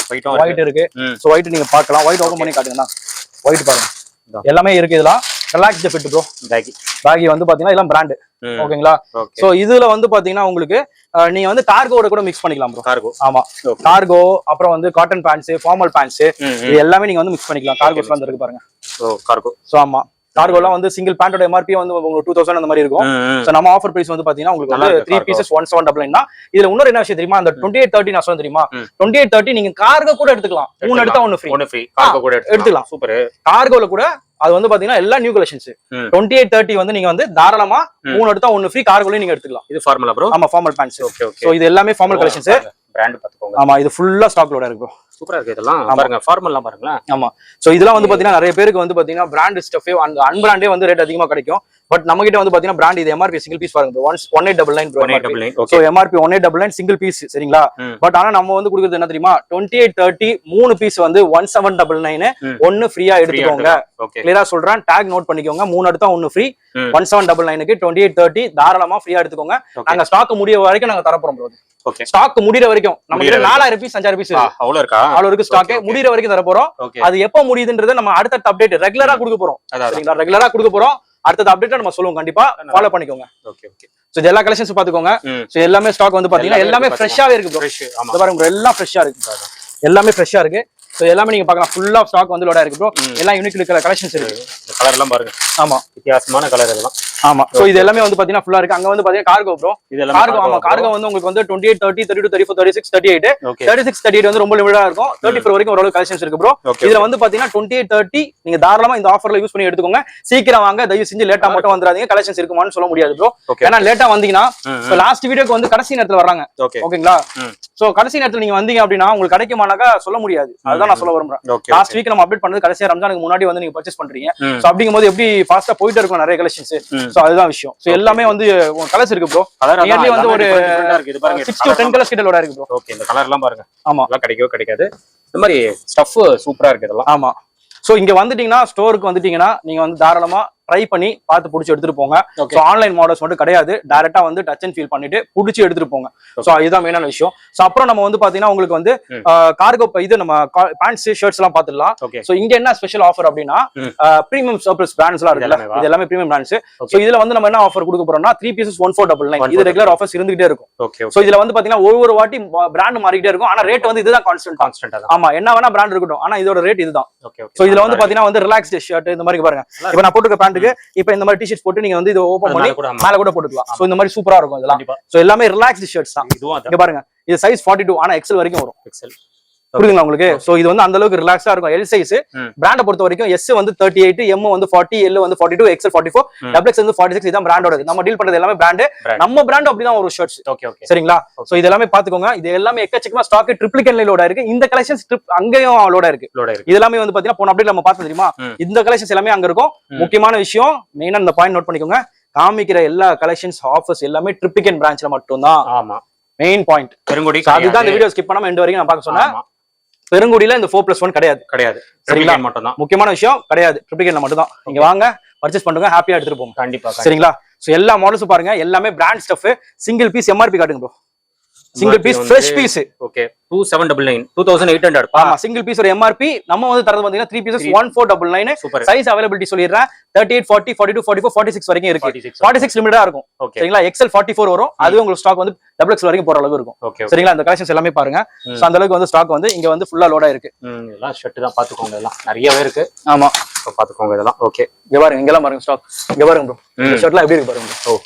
ஒயிட் இருக்கு. சோ ஒயிட் நீங்க பார்க்கலாம். ஒயிட் ஓபன் பண்ணி காட்டுங்கண்ணா. ஒயிட் பாருங்க. எல்லாமே இருக்கு. இதெல்லாம் ரிலாக்ஸ்ட் ஃபிட் ப்ரோ. பேகி வந்து பாத்தீங்கன்னா எல்லாம் பிராண்ட். ஓகேங்களா? சோ இதுல வந்து பாத்தீங்கன்னா உங்களுக்கு நீங்க வந்து கார்கோட கூட மிக்ஸ் பண்ணிக்கலாம் ப்ரோ. கார்கோ. ஆமா. கார்கோ அப்புறம் வந்து காட்டன் பேண்ட்ஸ், ஃபார்மல் பேண்ட்ஸ் இது எல்லாமே நீங்க வந்து மிக்ஸ் பண்ணிக்கலாம். கார்கோஸ் வந்து இருக்கு பாருங்க. So cargo. சோ ஆமா. கார்கோலாம் வந்து சிங்கிள் பேண்டோட எம்ஆர்பி வந்து உங்களுக்கு 2000 அந்த மாதிரி இருக்கும். சோ நம்ம ஆஃபர் பிரைஸ் வந்து பாத்தீங்கன்னா உங்களுக்கு வந்து 3 பீசஸ் 1799 தான். இதுல இன்னொரு என்ன விஷயம் தெரியுமா, அந்த 28-30 நான் சொன்னேன் தெரியுமா, 28-30 நீங்க கார்கோ கூட எடுத்துக்கலாம். 3 எடுத்தா 1 ஃப்ரீ. 1 ஃப்ரீ கார்கோ கூட எடுத்துக்கலாம். சூப்பர். கார்கோல கூட அது வந்து பாத்தீங்கன்னா எல்லா நியூ கலெக்ஷன்ஸ் 28-30 வந்து நீங்க வந்து தாராளமா 3 எடுத்தா 1 ஃப்ரீ கார்கோல நீங்க எடுத்துக்கலாம். இது ஃபார்மலா ப்ரோ? ஆமா formal pants. Okay okay. So இது எல்லாமே ஃபார்மல் கலெக்ஷன்ஸ். பிராண்ட் பாத்துக்கோங்க. ஆமா இது ஃபுல்லா ஸ்டாக்லோட இருக்கு ப்ரோ. சூப்பரா இருக்கு இதெல்லாம். பாருங்க ஃபார்மல்லாம் பாருங்களா. ஆமா. சோ இதெல்லாம் வந்து பாத்தீங்கன்னா நிறைய பேருக்கு வந்து பாத்தீங்கன்னா பிராண்ட் ஸ்டஃப் அந்த அன்பிராண்டே வந்து ரேட் அதிகமா கிடைக்கும். பட் நம்ம கிட்ட வந்து பாத்தீங்கன்னா பிராண்ட் இது எம்ஆர்பி சிங்கிள் பீஸ் பாருங்க 1899 bro. 1899. So MRP 1899 single piece. சரிங்களா? பட் ஆனா நம்ம வந்து கொடுக்குறது என்ன தெரியுமா, 28-30 3 பீஸ் வந்து 1799 1 ஃப்ரீயா எடுத்துக்கோங்க. கிளியரா சொல்றேன். டாக் நோட் பண்ணிக்கோங்க. 3 எடுத்தா 1 ஃப்ரீ. 1799க்கு 28-30 தாராளமா ஃப்ரீயா எடுத்துக்கோங்க. நாங்க ஸ்டாக் முடிய வரைக்கும் நாங்க தரப்போறோம் ப்ரோ. ஓகே. ஸ்டாக் முடிற வரைக்கும் நம்ம கிட்ட 4000 பீஸ் 5000 பீஸ் அவ்வளவு இருக்கா? அவ்வளவு இருக்கு ஸ்டாக். முடிற வரைக்கும் தர போறோம். அது எப்ப முடியுதுன்றதை நம்ம அடுத்த அப்டேட் ரெகுலரா கொடுக்க போறோம். சரிங்களா? ரெகுலரா கொடுக்க போறோம். அடுத்த அப்டேட் நம்ம சொல்லுவோம். கண்டிப்பா ஃபாலோ பண்ணிக்கோங்க. Okay okay. சோ எல்லா கலெக்ஷன்ஸ் பாத்துக்கோங்க. சோ எல்லாமே ஸ்டாக் வந்து பாத்தீங்கன்னா எல்லாமே ஃப்ரெஷ்ஷாவே இருக்கு ப்ரோ. ஆமா பாருங்க ப்ரோ எல்லாம் ஃப்ரெஷ்ஷா இருக்கு. எல்லாமே ஃப்ரெஷ்ஷா இருக்கு. சோ எல்லாமே நீங்க பார்க்கலாம். ஃபுல்லா ஸ்டாக் வந்து லோடா இருக்கு ப்ரோ. எல்லாம் யூனிக் கலெக்ஷன்ஸ் இருக்கு. கலர் எல்லாம் பாருங்க. ஆமா வித்தியாசமான கலர் இதெல்லாம். ஆமா. சோ இது எல்லாமே வந்து பாத்தீங்கன்னா ஃபுல்லா இருக்கு. அங்க வந்து பாத்தீங்கன்னா கார்கோ ப்ரோ. கார்கோ. ஆமா கார்கோ வந்து உங்களுக்கு வந்து 28-30 32 34 36 38 36 38 வந்து ரொம்ப லிமிட்டடா இருக்கும். 34 வரைக்கும் ஓரளவு கலெக்ஷன்ஸ் இருக்கு ப்ரோ. இதுல வந்து பாத்தீங்கன்னா 28-30 நீங்க தாராளமா இந்த ஆஃபர்ல யூஸ் பண்ணி எடுத்துக்கோங்க. சீக்கிரம் வாங்க. தயவு செஞ்சு லேட்டா மட்டும் வந்துடாதீங்க. கலெக்ஷன்ஸ் இருக்குமான்னு சொல்ல முடியாது ப்ரோ. ஏன்னா லேட்டா வந்தீங்கன்னா லாஸ்ட் வீடியோக்கு வந்து கடைசி நேரத்துல வர்றாங்க. ஓகேங்களா? சோ கடைசி நேரத்துல நீங்க வந்தீங்க அப்படின்னா உங்களுக்கு கிடைக்குமானாக்கா சொல்ல முடியாது. அதுதான் நான் சொல்ல விரும்புறேன். லாஸ்ட் வீக் நம்ம அப்டேட் பண்ணது கடைசியா ரம்ஜானுக்கு முன்னாடி வந்து நீங்க பர்ச்சேஸ் பண்றீங்க. சோ அப்படிங்கும்போது எப்படி ஃபாஸ்டா போயிட்டு இருக்கும் நிறைய கலெக்ஷன்ஸ். சோ அதுதான் விஷயம். சோ எல்லாமே வந்து கலர்ஸ் இருக்கு ப்ரோ. நியர்லி வந்து ஒரு 6 to 10 கலர்ஸ் கிட்ட லோடா இருக்கு ப்ரோ. ஓகே. இந்த கலர் எல்லாம் பாருங்க. ஆமா எல்லாம் கிடைக்காது. இந்த மாதிரி ஸ்டஃப் சூப்பரா இருக்கு இதெல்லாம். ஆமா. சோ இங்க வந்துட்டீங்கன்னா ஸ்டோருக்கு வந்துட்டீங்கன்னா நீங்க வந்து தாராளமா ட்ரை பண்ணி பார்த்து புடிச்சு எடுத்துட்டு போங்க. சோ ஆன்லைன் மாடல்ஸ் மட்டும் கிடையாது. டைரக்டா வந்து டச் அண்ட் ஃபீல் பண்ணிட்டு புடிச்சு எடுத்துட்டு போங்க. சோ இதுதான் மெயினான விஷயம். சோ அப்புறம் நம்ம வந்து பாத்தீங்கன்னா உங்களுக்கு வந்து கார்கோ இது நம்ம பேண்ட்ஸ் ஷர்ட்ஸ் எல்லாம் பாத்துடலாம். சோ இங்க என்ன ஸ்பெஷல் ஆஃபர் அப்படின்னா பிரீமியம் சர்ப்ளஸ் பிராண்ட்ஸ் எல்லாம் இருக்குல்ல, இது எல்லாமே பிரீமியம் பிராண்ட்ஸ். சோ இதுல வந்து நம்ம என்ன ஆஃபர் கொடுக்க போறோம்னா 3 பீசஸ் 1499. இது ரெகுலர் ஆஃபர்ஸ் இருந்துகிட்டே இருக்கும். சோ இதுல வந்து பாத்தீங்கன்னா ஒவ்வொரு வாட்டி பிராண்ட் மாறிக்கிட்டே இருக்கும். ஆனா ரேட் வந்து இதுதான் கான்ஸ்டன்ட். ஆமா என்ன வேணா பிராண்ட் இருக்கட்டும். ஆனா இதோட ரேட் இதுதான். சோ இதுல வந்து பாத்தீங்கன்னா வந்து ரிலாக்ஸ்ட் ஷர்ட் இந்த மாதிரி பாருங்க. இப்ப நான் போட்டுக்க பேண்ட்டுக்கு இப்ப இந்த மாதிரி டி-ஷர்ட்ஸ் போட்டு நீங்க வந்து இத ஓபன் பண்ணி மேல கூட போட்டுக்கலாம். சோ இந்த மாதிரி சூப்பரா இருக்கும் இதெல்லாம். சோ எல்லாமே ரிலாக்ஸ்ட் ஷர்ட்ஸ் தான். இங்க பாருங்க இது சைஸ் 42 ஆனா எக்ஸ்எல் வரைக்கும் வரும். எக்ஸ்எல் புரியுதுங்களா உங்களுக்கு? சோ இது வந்து அந்த அளவுக்கு ரிலாக்ஸா இருக்கும். எல் சைஸ் பிராண்ட பொறுத்த வரைக்கும் எஸ் வந்து 38, எம் வந்து 40, எல் வந்து 42, எக்ஸ்எல் 44, டபுள் எக்ஸ் வந்து 46. இதான் பிராண்டோட. நம்ம டீல் பண்றது எல்லாமே பிராண்ட். நம்ம பிராண்ட் அப்படிதான் ஒரு ஷர்ட்ஸ். சரிங்களா? சோ இது எல்லாமே பாத்துக்கோங்க. இது எல்லாமே எக்கச்சக்கமா ஸ்டாக் ட்ரிபிள் கேன்ல லோடா இருக்கு. இந்த கலெக்ஷன்ஸ் அங்கேயும் லோடா இருக்கு. இது எல்லாமே வந்து பாத்தீங்கன்னா போன அப்டேட் நம்ம பார்த்தோம் தெரியுமா? இந்த கலெக்ஷன்ஸ் எல்லாமே அங்க இருக்கும். முக்கியமான விஷயம் மெயினா இந்த பாயிண்ட் நோட் பண்ணிக்கோங்க. காமிக்கிற எல்லா கலெக்ஷன்ஸ் ஆஃபர்ஸ் எல்லாமே ட்ரிபிள் கேன் பிரான்ச்ல மட்டும் தான். ஆமா, மெயின் பாயிண்ட் பெருங்குடி. அதுதான் இந்த வீடியோ ஸ்கிப் பண்ணாம எண்ட் வரைக்கும் நான் பார்க்க சொன்னேன். பெருங்குடியில இந்த 4+1 கிடையாது. சரிங்களா? மட்டும் தான் முக்கியமான விஷயம். கிடையாது, ட்ரிபிள் கேன்ல மட்டும் தான். நீங்க வாங்க, பர்ச்சேஸ் பண்ணுங்க, ஹாப்பியா எடுத்துட்டு போங்க. கண்டிப்பா. சரிங்களா? சோ எல்லா மாடல்ஸும் பாருங்க, எல்லாமே brand stuff. Single piece MRP காட்டுங்க bro. Single piece fresh piece. Okay, 2799, 2800. ஆமா, சிங்கிள் பீஸ் ஒரு எம்ஆர்பி. நம்ம வந்து தரது பாத்தீங்கன்னா 3 பீசஸ் 1499. சைஸ் அவைலபிலிட்டி சொல்லிடுறேன். 38, 40, 42, 44, 46 வரைக்கும் இருக்கு. 46 லிமிட்டடா இருக்கும். சரிங்களா? எக்ஸ்எல் 44 வரும். அது உங்களுக்கு ஸ்டாக் வந்து டபுள் எக்ஸ் வரைக்கும் போற அளவுக்கு இருக்கும். சரிங்களா? இந்த கலெக்ஷன்ஸ் எல்லாமே பாருங்க. சோ அந்த அளவுக்கு வந்து ஸ்டாக் வந்து இங்க வந்து ஃபுல்லா லோடா இருக்கு. எல்லாம் ஷர்ட் தான் பாத்துக்கோங்க. எல்லாம் நிறையவே இருக்கு. ஆமா, பாத்துக்கோங்க இதெல்லாம். ஓகே, இங்க பாருங்க, இங்க எல்லாம் பாருங்க ஸ்டாக். இங்க பாருங்க ப்ரோ, இந்த ஷர்ட்லாம் எப்படி இருக்கு பாருங்க. ஓ,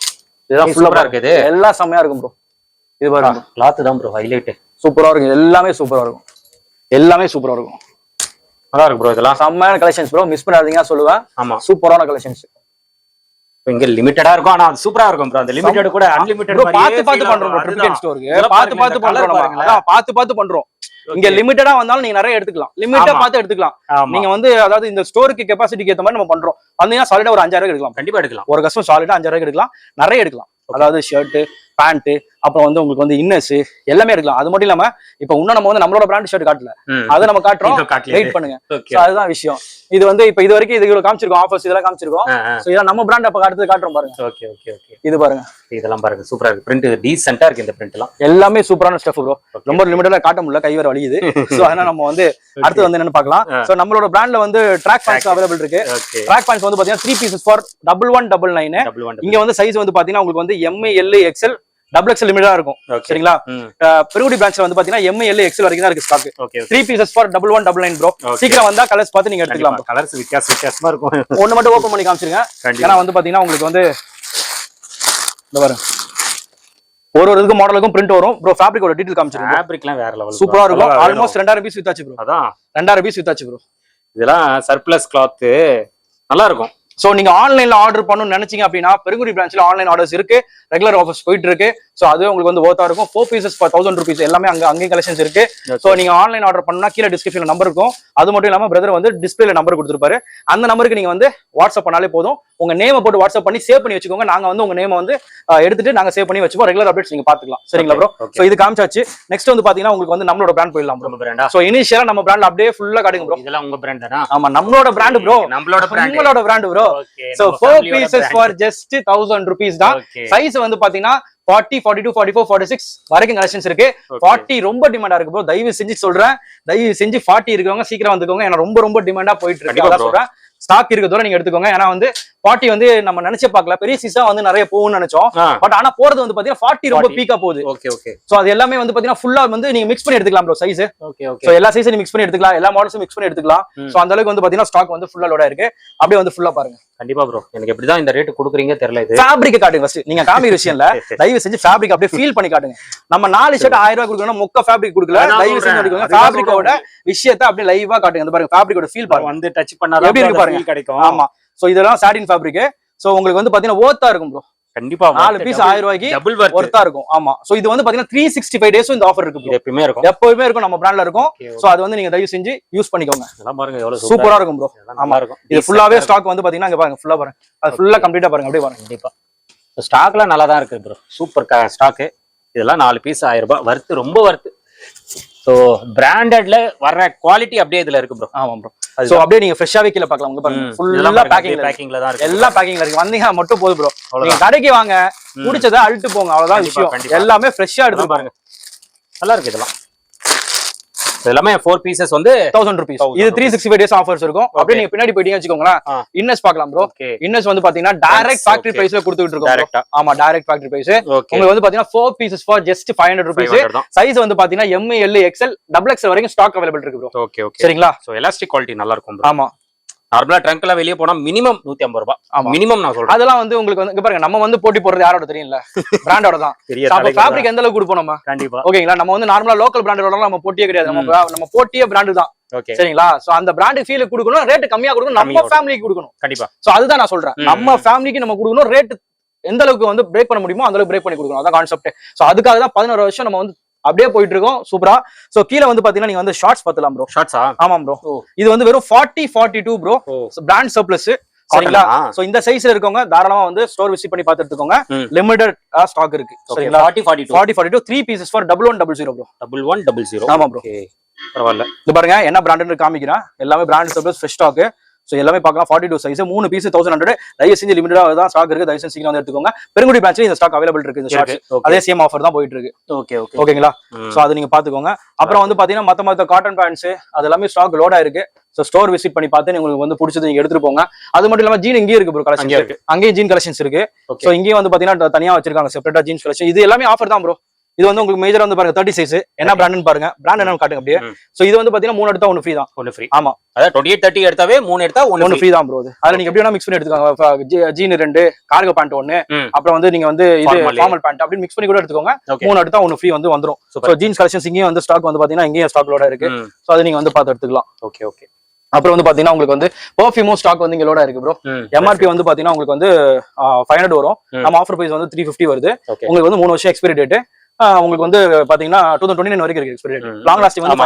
இதெல்லாம் ஃபுல்லா இருக்குது. எல்லாம் செமையா இருக்கும் ப்ரோ. இது பாருங்க, கிளாத் தான் ப்ரோ ஹைலைட். சூப்பரா இருக்கு. எல்லாமே சூப்பரா இருக்கும். எல்லாமே சூப்பரா இருக்கும். நல்லா இருக்கு ப்ரோ. இதெல்லாம் செம்மையான கலெக்ஷன்ஸ் ப்ரோ. மிஸ் பண்ணாதீங்க சொல்லுவேன். ஆமா, சூப்பரான கலெக்ஷன்ஸ். இங்க லிமிட்டடா இருக்கும், ஆனா அது சூப்பரா இருக்கும் ப்ரோ. அந்த லிமிட்டட் கூட அன்லிமிட்டட் பாத்து பண்றோம் ப்ரோ. ட்ரிபிள் கேன் ஸ்டோருக்கு பாத்து பண்றோம். அதான் பாத்து பண்றோம். இங்க லிமிட்டடா வந்தாலும் நீங்க நிறைய எடுத்துக்கலாம். லிமிட்டா பார்த்து எடுத்துக்கலாம். நீங்க வந்து அதாவது இந்த ஸ்டோருக்கு கெபாசிட்டிக்கு ஏத்த மாதிரி நம்ம பண்றோம். வந்தீங்கன்னா சாலிடா ஒரு 5000 எடுக்கலாம். கண்டிப்பா எடுக்கலாம். ஒரு கஸ்டமர் சாலிடா 5000 எடுக்கலாம். நிறைய எடுக்கலாம். அதாவது ஷர்ட், பேண்ட், அப்புறம் வந்து உங்களுக்கு வந்து இன்னர்ஸ் எல்லாமே எடுக்கலாம். அது மட்டும் இல்லாம இப்ப இன்னும் நம்ம வந்து நம்மளோட பிராண்ட் ஷர்ட் காட்டல, அதை நம்ம காட்டுறோம். வெயிட் பண்ணுங்க. அதுதான் விஷயம். இது வந்து இப்ப இது வரைக்கும் இது காமிச்சிருக்கோம், ஆஃபர்ஸ் இதெல்லாம் காமிச்சிருக்கோம். சோ இதெல்லாம் நம்ம பிராண்ட் அப்ப அடுத்து காட்டுறோம் பாருங்க. ஓகே ஓகே ஓகே, இது பாருங்க, இதெல்லாம் பாருங்க, சூப்பரா இருக்கு. பிரிண்ட் டீசென்ட்டா இருக்கு. இந்த பிரிண்ட் எல்லாம் எல்லாமே சூப்பரான ஸ்டஃப் ப்ரோ. ரொம்ப லிமிட்டடா காட்ட முடியல, கை வேற வலியுது. சோ அதனால நம்ம வந்து அடுத்து வந்து என்னன்னு பார்க்கலாம். சோ நம்மளோட பிராண்ட்ல வந்து ட்ராக் பேண்ட்ஸ் அவைலபிள் இருக்கு. ட்ராக் பேண்ட்ஸ் வந்து பாத்தீங்கன்னா 3 பீசஸ் ஃபார் 1199. இங்க வந்து சைஸ் வந்து பாத்தீங்கன்னா உங்களுக்கு வந்து M, L, XL, double XL லிமிட்டடா இருக்கும். சரிங்களா? பெருங்குடி பிரான்ச்ல வந்து பாத்தீங்கன்னா எம், எல், எக்ஸ்எல் வரைக்கும் தான் இருக்கு ஸ்டாக். 3 pieces for 1199 bro. சீக்கிரம் வந்தா கலர்ஸ் பார்த்து நீங்க எடுத்துக்கலாம். கலர்ஸ் வித்தியாசமா இருக்கும். ஒன்னு மட்டும் ஓபன் பண்ணி காமிச்சிருங்க. ஏன்னா வந்து பாத்தீங்கன்னா உங்களுக்கு வந்து இந்த பாருங்க, ஒரு இதுக்கு மாடலுக்கும் பிரிண்ட் வரும் ப்ரோ. ஃபேப்ரிக்கோட டீடைல் காமிச்சிருங்க. ஃபேப்ரிக்லாம் வேற லெவல் சூப்பரா இருக்கும். ஆல்மோஸ்ட் 2000 பீஸ் வித்தாச்சு ப்ரோ. அதான் 2000 பீஸ் வித்தாச்சு ப்ரோ. இதெல்லாம் சர்ப்ளஸ் கிளாத், நல்லா இருக்கும். சோ நீங்க ஆன்லைன்ல ஆர்டர் பண்ணணும்னு நினைச்சீங்க அப்படின்னா பெருங்குடி பிரான்ச்ல ஆன்லைன் ஆர்டர்ஸ் இருக்கு. ரெகுலர் ஆஃபர்ஸ் போயிட்டு இருக்கு. சோ அது உங்களுக்கு வந்து ஓத்தா இருக்கும். 4 பீசஸ் ஃபார் 1000 rupees எல்லாமே அங்கேயும் கலெக்ஷன்ஸ் இருக்கு. சோ நீங்க ஆன்லைன் ஆர்டர் பண்ணா கீழே டிஸ்கிரிப்ஷன்ல நம்பர் இருக்கும். அது மட்டும் இல்லாம பிரதர் வந்து டிஸ்பிளேல நம்பர் கொடுத்துருப்பாரு. அந்த நம்பருக்கு நீங்க வந்து வாட்ஸ்அப் பண்ணாலே போதும். உங்க நேமை போட்டு வாட்ஸ்அப் பண்ணி சேவ் பண்ணி வச்சுக்கோங்க. நாங்க வந்து உங்க நேமை வந்து எடுத்துட்டு நாங்க சேவ் பண்ணி வச்சுப்போம். ரெகுலர் அப்டேட்ஸ் நீங்க பாத்துக்கலாம். சரிங்களா ப்ரோ? சோ இது காமிச்சாச்சு. நெக்ஸ்ட் வந்து பாத்தீங்கன்னா உங்களுக்கு வந்து நம்மளோட பிராண்ட் போயிடலாம் ப்ரோ. சோ இனிஷியலா நம்ம பிராண்ட்ல அப்படியே ஃபுல்லா காட்டுங்க ப்ரோ. இதெல்லாம் உங்க பிராண்ட் தானா? ஆமா, நம்மளோட பிராண்ட் ப்ரோ. நம்மளோட brand bro. So 4 pieces for just 1000 rupees தான். சைஸ் வந்து பாத்தீங்கன்னா 40, 42, 44, 46 வரைக்கும் கலெக்ஷன்ஸ் இருக்கு. 40 ரொம்ப டிமாண்டா இருக்கு ப்ரோ. தயவு செஞ்சு சொல்றேன், தயவு செஞ்சு 40 இருக்கவங்க சீக்கிரம் வந்துக்கோங்க. ஏன்னா ரொம்ப டிமாண்டா போயிட்டு இருக்கு. அதான் சொல்றேன், ஸ்டாக் இருக்கிறதோட நீங்க எடுத்துக்கோங்க. ஏன்னா வந்து 40 வந்து நம்ம நினைச்சே பார்க்கல. பெரிய சீசா வந்து நிறைய போகும்னு நினைச்சோம். பட் ஆனா போறது வந்து பாத்தீங்கன்னா 40 ரொம்ப பீக்கா போகுது. Okay okay. சோ அது எல்லாமே வந்து பாத்தீங்கன்னா ஃபுல்லா வந்து நீங்க மிக்ஸ் பண்ணி எடுத்துக்கலாம் bro. Size okay okay. So எல்லா சைஸையும் மிக்ஸ் பண்ணி எடுத்துக்கலாம். எல்லா மாடல்ஸும் மிக்ஸ் பண்ணி எடுத்துக்கலாம். சோ அந்த அளவுக்கு வந்து பாத்தீங்கன்னா ஸ்டாக் வந்து ஃபுல்லா லோடா இருக்கு. அப்படியே வந்து ஃபுல்லா பாருங்க. கண்டிப்பா ப்ரோ, எனக்கு எப்படிதான் இந்த ரேட் கொடுக்குறீங்க தெரியல. இது ஃபேப்ரிக் காட்டுங்க ஃபர்ஸ்ட். நீங்க காமி விஷயம்ல தயவு செஞ்சு ஃபேப்ரிக் அப்படியே ஃபீல் பண்ணி காட்டுங்க. நம்ம 4 ஷர்ட் 1000 ரூபாய் கொடுக்கணும், மொக்க ஃபேப்ரிக் கொடுக்கல. தயவு செஞ்சு எடுத்துக்கோங்க. ஃபேப்ரிக்கோட விஷயத்தை அப்படியே லைவா காட்டுங்க. இந்த பாருங்க, ஃபேப்ரிக்கோட ஃபீல் பாருங்க. வந்து டச் பண்ணாதான் எப்படி இருக்கு பாருங்க, கிடைக்கும். ஆமா, சோ இதெல்லாம் சாட்டின் ஃபேப்ரிக். சோ உங்களுக்கு வந்து பாத்தீங்கன்னா ஓத்தா இருக்கும் ப்ரோ. கண்டிப்பா 4 பீஸ் 1000 ரூபாய்க்கு டபுள் ஒர்த்தா இருக்கும். ஆமா, சோ இது வந்து பாத்தீங்கன்னா 365 டேஸும் இந்த ஆஃபர் இருக்கு. எப்பவுமே இருக்கும். நம்ம பிராண்ட்ல இருக்கும். சோ அது வந்து நீங்க தயவு செஞ்சு யூஸ் பண்ணிக்கோங்க. எல்லாம் பாருங்க எவ்வளவு சூப்பரா இருக்கும் ப்ரோ. ஆமா இருக்கும். இது ஃபுல்லாவே ஸ்டாக் வந்து பாத்தீங்கன்னா இங்க பாருங்க, ஃபுல்லா பாருங்க. அது ஃபுல்லா கம்ப்ளீட்டா பாருங்க. அப்படியே பாருங்க. கண்டிப்பா ஸ்டாக்ல நல்லா தான் இருக்கு ப்ரோ. Super stock. இதெல்லாம் 4 பீஸ் 1000 ரூபாய் வர்த்து, ரொம்ப வர்த்து. சோ பிராண்டட்ல வர்ற குவாலிட்டி அப்படியே இதுல இருக்கு ப்ரோ. ஆமா ப்ரோ. சோ அப்படியே நீங்க ஃப்ரெஷ்ஷாவே கீழ பார்க்கலாம். உங்க பாருங்க, ஃபுல்லா பேக்கிங்ல தான் இருக்கு. எல்லாம் பேக்கிங்ல இருக்கு. வந்தீங்க மட்டும் போதும் ப்ரோ. நீங்க கடைக்கு வாங்க, குடிச்சதை அழுட்டு போங்க, அவ்வளவுதான் விஷயம். எல்லாமே ஃப்ரெஷ்ஷா எடுத்து பாருங்க. நல்லா இருக்கு. இதெல்லாம் 4 பீசஸ் வந்து 1000 rupees. இது 365 டேஸ் ஆஃபர்ஸ் இருக்கும். அப்படியே நீங்க பின்னாடி போயிட்டீங்க வச்சுக்கோங்களேன், இன்னஸ் பார்க்கலாம் ப்ரோ. இன்னஸ் வந்து பாத்தீங்கன்னா டைரக்ட் ஃபேக்டரி பிரைஸ்ல கொடுத்துட்டு இருக்கோம். ஆமா, டைரக்ட் ஃபேக்டரி பிரைஸ். உங்களுக்கு வந்து பாத்தீங்கன்னா 4 pieces for just 500 rupees. Size வந்து பாத்தீங்கன்னா M, L, XL, double XL வரைக்கும் ஸ்டாக் அவைலபிள் இருக்கு ப்ரோ. Okay okay. சரிங்களா? சோ எலாஸ்டிக் குவாலிட்டி நல்லா இருக்கும் ப்ரோ. ஆமா, நார்மலா ட்ரங்க் எல்லாம் வெளியே போனா மினிமம் 150 ரூபாய். ஆமா. மினிமம் நான் சொல்றேன். அதெல்லாம் வந்து உங்களுக்கு வந்து இங்க பாருங்க, நம்ம வந்து போட்டி போடுறது யாரோட தெரியும்ல, பிராண்டோட தான். ஃபேப்ரிக் எந்த அளவுக்கு கொடுப்போம் நம்ம, கண்டிப்பா. ஓகேங்களா? நம்ம வந்து நார்மலா லோக்கல் பிராண்டோட நம்ம போட்டியே கிடையாது. நம்ம போட்டியே பிராண்டு தான், சரிங்களா? சோ அந்த பிராண்ட் ஃபீல் கொடுக்கணும், ரேட் கம்மியா கொடுக்கணும், நம்ம ஃபேமிலிக்கு கொடுக்கணும். கண்டிப்பா. சோ அதுதான் நான் சொல்றேன், நம்ம ஃபேமிலிக்கு நம்ம கொடுக்கணும், ரேட் எந்த அளவுக்கு வந்து பிரேக் பண்ண முடியுமோ அந்த அளவுக்கு பிரேக் பண்ணி கொடுக்கணும். அதான் கான்செப்ட். சோ அதுக்காக தான் 11 வருஷம் நம்ம வந்து அப்படியே போயிட்டு இருக்கோம் சூப்பரா. சோ கீழ வந்து பாத்தீங்கன்னா நீங்க வந்து ஷார்ட்ஸ் பாத்தலாம் ப்ரோ. ஷார்ட்ஸா? ஆமா ப்ரோ. இது வந்து வெறும் 40-42 ப்ரோ, பிராண்ட் சர்ப்ளஸ், சரிங்களா? சோ இந்த சைஸ்ல இருக்கவங்க தாராளமா வந்து ஸ்டோர் விசிட் பண்ணி பார்த்து எடுத்துக்கோங்க. லிமிட்டட் ஸ்டாக் இருக்கு, சரிங்களா? 40-42 3 pieces for 1100 ப்ரோ. 1100. ஆமா ப்ரோ. பரவாயில்ல. இது பாருங்க என்ன பிராண்ட்னு காமிக்கிறேன். எல்லாமே brand surplus, fresh stock. So எல்லாமே பார்க்கலாம். 42 சைஸ், 3 பீஸ் 1100. தயவு செஞ்சு லிமிட்டடா தான் ஸ்டாக் இருக்கு, தயவு செஞ்சு சீக்கிரம் வந்து எடுத்துக்கோங்க. பெருங்குடி பிரான்ச்ல இந்த ஸ்டாக் அவைலபிள் இருக்கு. இந்த ஷார்ட்ஸ் அதே சேம் ஆஃபர் தான் போயிட்டு இருக்கு. ஓகேங்களா? சோ அது நீங்க பாத்துக்கோங்க. அப்புறம் வந்து பாத்தீங்கன்னா மத்த காட்டன் பேண்ட்ஸ் அது எல்லாமே ஸ்டாக் லோட் ஆயிருக்கு. சோ ஸ்டோர் விசிட் பண்ணி பார்த்து உங்களுக்கு வந்து பிடிச்சது நீங்க எடுத்துட்டு போங்க. அது மட்டும் இல்லாம ஜீன் இங்கேயும் இருக்கு ப்ரோ, கலெக்ஷன் இருக்கு. அங்கேயும் ஜீன் கலெக்ஷன்ஸ் இருக்கு. சோ இங்கேயும் வந்து பாத்தீங்கன்னா தனியா வச்சிருக்காங்க செப்பரேட்டா ஜீன்ஸ் கலெக்ஷன். இது எல்லாமே ஆஃபர் தான் ப்ரோ. இது வந்து உங்களுக்கு மேஜரா வந்து பாருங்க 30 சைஸ். என்ன பிராண்ட்னு பாருங்க, பிராண்ட் என்ன காட்டுங்க அப்படியே. சோ இது வந்து பாத்தீங்கன்னா 3 எடுத்தா 1 ஃப்ரீ தான். 1 ஃப்ரீ. ஆமா, அதாவது 28-30 எடுத்தாவே 3 எடுத்தா 1 ஃப்ரீ தான் ப்ரோ. அதுல நீங்க எப்படி வேணா மிக்ஸ் பண்ணி எடுத்துக்கோங்க. ஜீன் 2, கார்கோ பேண்ட் 1, அப்புறம் வந்து நீங்க வந்து இது ஃபார்மல் பேண்ட் அப்படி மிக்ஸ் பண்ணி கூட எடுத்துக்கோங்க. 3 எடுத்தா 1 ஃப்ரீ வந்து வந்துரும். சோ ஜீன்ஸ் கலெக்ஷன்ஸ் இங்கேயும் வந்து ஸ்டாக் வந்து பாத்தீங்கன்னா இங்கேயும் ஸ்டாக் லோடா இருக்கு. சோ அது நீங்க வந்து பார்த்து எடுத்துக்கலாம். Okay okay. அப்புறம் வந்து பாத்தீங்கன்னா உங்களுக்கு வந்து பெர்ஃபியூமும் ஸ்டாக் வந்து இங்க லோடா இருக்கு ப்ரோ. எம்ஆர்பி வந்து பாத்தீங்கன்னா உங்களுக்கு வந்து 500 வரும். நம்ம ஆஃபர் பிரைஸ் வந்து 350 வருது. உங்களுக்கு வந்து 3 வருஷம் எக்ஸ்பைரி டேட். உங்களுக்கு வந்து பாத்தீங்கன்னா 2029 வரைக்கும் இருக்கு எக்ஸ்பைரி டேட். லாங் லாஸ்டிங் வந்து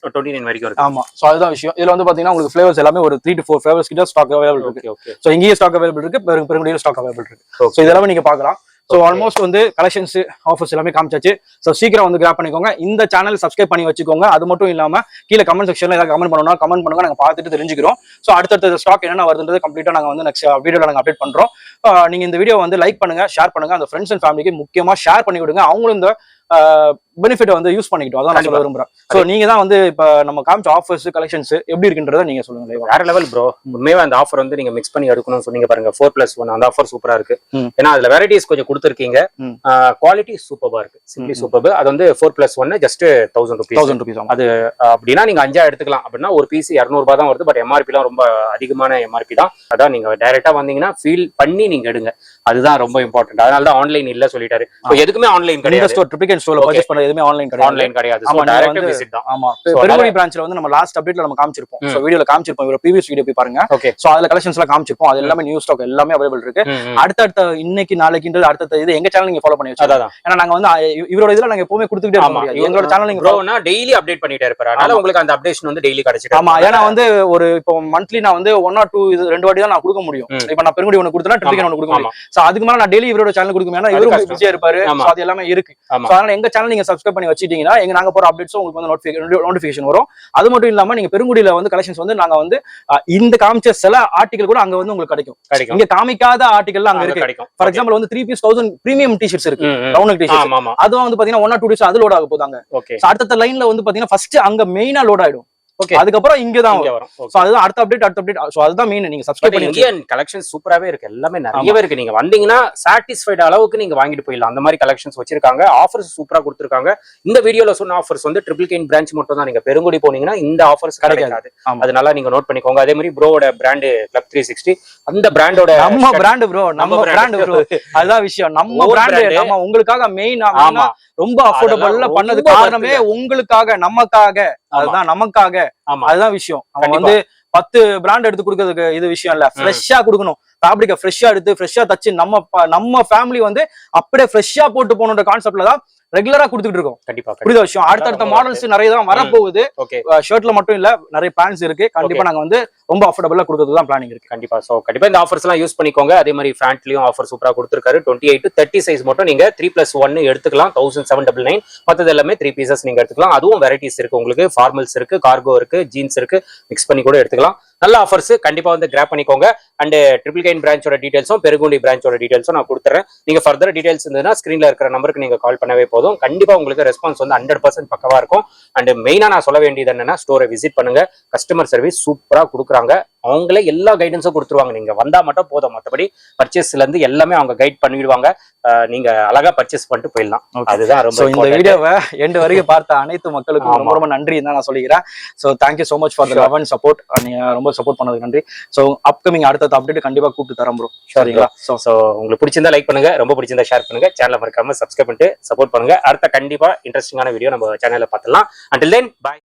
29 வரைக்கும் இருக்கு. ஆமா, சோ அதுதான் விஷயம். இதுல வந்து பாத்தீங்கன்னா உங்களுக்கு ஃபிளேவர்ஸ் எல்லாமே ஒரு 3 to 4 ஃபிளேவர்ஸ் கிட்ட ஸ்டாக் அவைலபிள் இருக்கு. சோ இங்கேயே ஸ்டாக் அவைலபிள் இருக்கு, பெருங்குடியில ஸ்டாக் அவைலபிள் இருக்கு. சோ இதெல்லாம் நீங்க பார்க்கலாம். சோ ஆல்மோஸ்ட் வந்து கலெக்ஷன்ஸ் ஆஃபர்ஸ் எல்லாமே காமிச்சாச்சு. சோ சீக்கிரம் வந்து கிராப் பண்ணிக்கோங்க. இந்த சேனல் சப்ஸ்கிரைப் பண்ணி வச்சுக்கோங்க. அது மட்டும் இல்லாம கீழே கமெண்ட் செக்ஷன்ல ஏதாவது கமெண்ட் பண்ணணும்னா கமெண்ட் பண்ணுங்க, நாங்க பார்த்துட்டு தெரிஞ்சுக்கிறோம். சோ அடுத்தடுத்த ஸ்டாக் என்னென்ன வருதுன்றது கம்ப்ளீட்டா நாங்க வந்து நெக்ஸ்ட் வீடியோல நாங்க அப்டேட் பண்றோம். நீங்க இந்த வீடியோ வந்து லைக் பண்ணுங்க, ஷேர் பண்ணுங்க, அந்த ஃப்ரெண்ட்ஸ் அண்ட் ஃபேமிலிக்கு முக்கியமா ஷேர் பண்ணி விடுங்க. அவங்களும் இந்த பெனிஃபிட் வந்து யூஸ் பண்ணிக்கிட்டோம். அதான் நான் சொல்ல விரும்புறேன். சோ நீங்க தான் வந்து இப்ப நம்ம காமிச்ச ஆஃபர்ஸ் கலெக்ஷன்ஸ் எப்படி இருக்குன்றத நீங்க சொல்லுங்க. வேற லெவல் ப்ரோ. உண்மையா அந்த ஆஃபர் வந்து நீங்க மிக்ஸ் பண்ணி எடுக்கணும்னு சொன்னீங்க பாருங்க. 4+1 அந்த ஆஃபர் சூப்பரா இருக்கு. ஏன்னா அதுல வெரைட்டிஸ் கொஞ்சம் கொடுத்துருக்கீங்க. குவாலிட்டி சூப்பரா இருக்கு, சிம்பிளி சூப்பர். அது வந்து 4+1 ஜஸ்ட் 1000 rupees. அது அப்படின்னா நீங்க 5 எடுத்துக்கலாம். அப்படின்னா ஒரு பீஸ் 200 ரூபாய் தான் வருது. பட் எம்ஆர்பி எல்லாம் ரொம்ப அதிகமான எம்ஆர்பி தான். அதான் நீங்க டைரக்டா வந்தீங்கன்னா ஃபீல் பண்ணி நீங்க எடுங்க. அதுதான் ரொம்ப இம்பார்ட்டன்ட். அதனால தான் ஆன்லைன் இல்ல சொல்லிட்டாரு. எதுக்குமே ஆன்லைன் கிடையாது. ஸ்டோர்ல பர்ச்சேஸ் பண்றது எதுமே ஆன்லைன் கிடையாது. சோ டைரக்ட் விசிட் தான். ஆமா, பெருங்குடி பிரான்ச்ல வந்து நம்ம லாஸ்ட் அப்டேட்ல நம்ம காமிச்சிருப்போம். சோ வீடியோல காமிச்சிருப்போம். இவர ப்ரீவியஸ் வீடியோ போய் பாருங்க. சோ அதுல கலெக்ஷன்ஸ் எல்லாம் காமிச்சிருப்போம். அது எல்லாமே நியூ ஸ்டாக் எல்லாமே அவைலபிள் இருக்கு. அடுத்த இன்னைக்கு நாளைக்குன்றது அடுத்த இது எங்க சேனல் நீங்க ஃபாலோ பண்ணி வச்சுக்கோங்க. ஏன்னா நாங்க வந்து இவரோட இதுல நாங்க எப்பவுமே கொடுத்துட்டே இருக்க முடியாது. எங்களோட சேனல் நீங்க ப்ரோனா டெய்லி அப்டேட் பண்ணிட்டே இருப்பாரு. அதனால உங்களுக்கு அந்த அப்டேஷன் வந்து டெய்லி கிடைச்சிடும். ஆமா, ஏன்னா வந்து ஒரு இப்போ மந்த்லி நான் வந்து 1 or 2 இது 2 வாட்டி தான் நான் கொடுக்க முடியும். இப்போ நான் பெருங்குடி ஒன்னு கொடுத்தனா ட்ரிபிள் ஒன்னு கொடுக்க முடியும். சோ அதுக்கு மேல நான் டெய்லி இவரோட சேனல் கொடுக்க முடியாது. இவரு பிஸியா இருப்பாரு. சோ அது எல்லாமே இருக்கு. சோ அதனால எங்க சேனல் நீங்க சப்ஸ்கிரைப் பண்ணி வச்சிட்டீங்கன்னா நாங்க போற அப்டேட்ஸ் உங்களுக்கு வந்து நோட்டிபிகேஷன் வரும். அது மட்டும் இல்லாம நீங்க பெருங்குடியில வந்து கலெக்ஷன்ஸ் வந்து நாங்க வந்து இந்த காமிச்ச சில ஆர்டிகல் கூட அங்க வந்து உங்களுக்கு கிடைக்கும். இங்க காமிக்காத ஆர்டிகல் அங்க இருக்கு. ஃபார் எக்ஸாம்பிள் வந்து 3 piece 1000 பிரீமியம் டி-ஷர்ட்ஸ் இருக்கு. Round T-shirts. அதுவும் வந்து பாத்தீங்கன்னா 1 or 2 days அது லோட் ஆக போதாங்க. அடுத்த லைன்ல வந்து பாத்தீங்கன்னா ஃபர்ஸ்ட் அங்க மெயினா லோட் ஆயிடும். அதுக்கப்புறம் இங்க தான் வரும். சோ அதுதான் அடுத்த அப்டேட். சோ அதுதான் மெயின். நீங்க சப்ஸ்கிரைப் பண்ணி இந்தியன் கலெக்ஷன்ஸ் சூப்பராவே இருக்கு. எல்லாமே நிறையவே இருக்கு. நீங்க வந்தீங்கன்னா சாட்டிஸ்ஃபைட் அளவுக்கு நீங்க வாங்கிட்டு போயிடலாம். அந்த மாதிரி கலெக்ஷன்ஸ் வச்சிருக்காங்க. ஆஃபர்ஸ் சூப்பரா கொடுத்திருக்காங்க. இந்த வீடியோல சொன்ன ஆஃபர்ஸ் வந்து ட்ரிபிள் கெயின் பிரான்ச் மட்டும் தான். நீங்க பெருங்குடி போனீங்கன்னா இந்த ஆஃபர்ஸ் கிடைக்காது. அதனால நீங்க நோட் பண்ணிக்கோங்க. அதே மாதிரி ப்ரோவோட பிராண்ட் கிளப் 360 அந்த பிராண்டோட நம்ம பிராண்ட் ப்ரோ, நம்ம பிராண்ட் ப்ரோ. அதுதான் விஷயம். நம்ம பிராண்ட் நம்ம உங்களுக்காக மெயின் ரொம்ப அஃபோர்டபிள்ல பண்ணது காரணமே உங்களுக்காக, நமக்காக. அதுதான் நமக்காக. அதுதான் விஷயம். அவங்க வந்து 10 பிராண்ட் எடுத்து கொடுக்கிறதுக்கு இது விஷயம் இல்ல. ஃப்ரெஷ்ஷா கொடுக்கணும். ஃபேப்ரிக்க ஃப்ரெஷ்ஷா எடுத்து ஃப்ரெஷ்ஷா தச்சு நம்ம ஃபேமிலி வந்து அப்படியே ஃப்ரெஷ்ஷா போட்டு போகணுன்ற கான்செப்ட்ல தான் ரெகுலரா கொடுத்துட்டு இருக்கோம். கண்டிப்பா புரியுத விஷயம். அடுத்த மாடல்ஸ் நிறைய தான் வரப்போகுது. ஷர்ட்ல மட்டும் இல்ல, நிறைய பேண்ட்ஸ் இருக்கு. கண்டிப்பா நாங்க வந்து ரொம்ப அஃபோர்டபுளா கொடுக்கறது தான் பிளானிங் இருக்கு. கண்டிப்பா. சோ கண்டிப்பா இந்த ஆஃபர்ஸ் எல்லாம் யூஸ் பண்ணிக்கோங்க. அதே மாதிரி ஃப்ரண்ட்லயும் ஆஃபர் சூப்பரா கொடுத்திருக்காரு. 28 to 30 சைஸ் மட்டும் நீங்க 3+1 எடுத்துக்கலாம். 1799. மத்தது எல்லாமே 3 pieces நீங்க எடுத்துக்கலாம். அதுவும் வெரைட்டிஸ் இருக்கு. உங்களுக்கு ஃபார்மல்ஸ் இருக்கு, கார்கோ இருக்கு, ஜீன்ஸ் இருக்கு. மிக்ஸ் பண்ணி கூட எடுத்துக்கலாம். நல்ல ஆஃபர்ஸ் கண்டிப்பா வந்து கிராப் பண்ணிக்கோங்க. அண்ட் ட்ரிபிள் கெயின் பிரான்ச்சோட டீடைல்ஸும் பெருங்குடி பிரான்ச்சோட டீடைல்ஸும் நான் கொடுத்துறேன். நீங்க ஃபர்தர் டீடைல்ஸ் இருந்ததுன்னா ஸ்கிரீன்ல இருக்கிற நம்பருக்கு நீங்க கால் பண்ணவே போதும். கண்டிப்பா உங்களுக்கு ரெஸ்பான்ஸ் வந்து 100% பக்கவா இருக்கும். அண்ட் மெயினா நான் சொல்ல வேண்டியது என்னன்னா, ஸ்டோரை விசிட் பண்ணுங்க. கஸ்டமர் சர்வீஸ் சூப்பரா கொடுக்குறாங்க. அவங்களே எல்லா கைடன்ஸும் கொடுத்துருவாங்க. நீங்க வந்தா மட்டும் போதும், மற்றபடி பர்ச்சேஸ்ல இருந்து எல்லாமே அவங்க கைட் பண்ணிடுவாங்க. நீங்க அழகா பர்ச்சேஸ் பண்ணிட்டு போயிடலாம். அதுதான் ரொம்ப இந்த வீடியோவை எண்டு வரைக்கும் பார்த்த அனைத்து மக்களுக்கும் ரொம்ப ரொம்ப நன்றி தான் நான் சொல்லிக்கிறேன். So thank you so much for the love and support. நீங்க ரொம்ப சப்போர்ட் பண்ணதுக்கு நன்றி. ஸோ அப்கமிங் அடுத்த அப்டேட் கண்டிப்பா கூப்பிட்டு தரேன் ப்ரோ. சரிங்களா? ஸோ உங்களுக்கு பிடிச்சிருந்தா லைக் பண்ணுங்க, ரொம்ப பிடிச்சிருந்தா ஷேர் பண்ணுங்க, சேனலை மறக்காம சப்ஸ்கிரைப் பண்ணிட்டு சப்போர்ட் பண்ணுங்க. அடுத்த கண்டிப்பா இன்ட்ரெஸ்டிங்கான வீடியோ நம்ம சேனல்ல பார்த்துலாம். Until then, bye.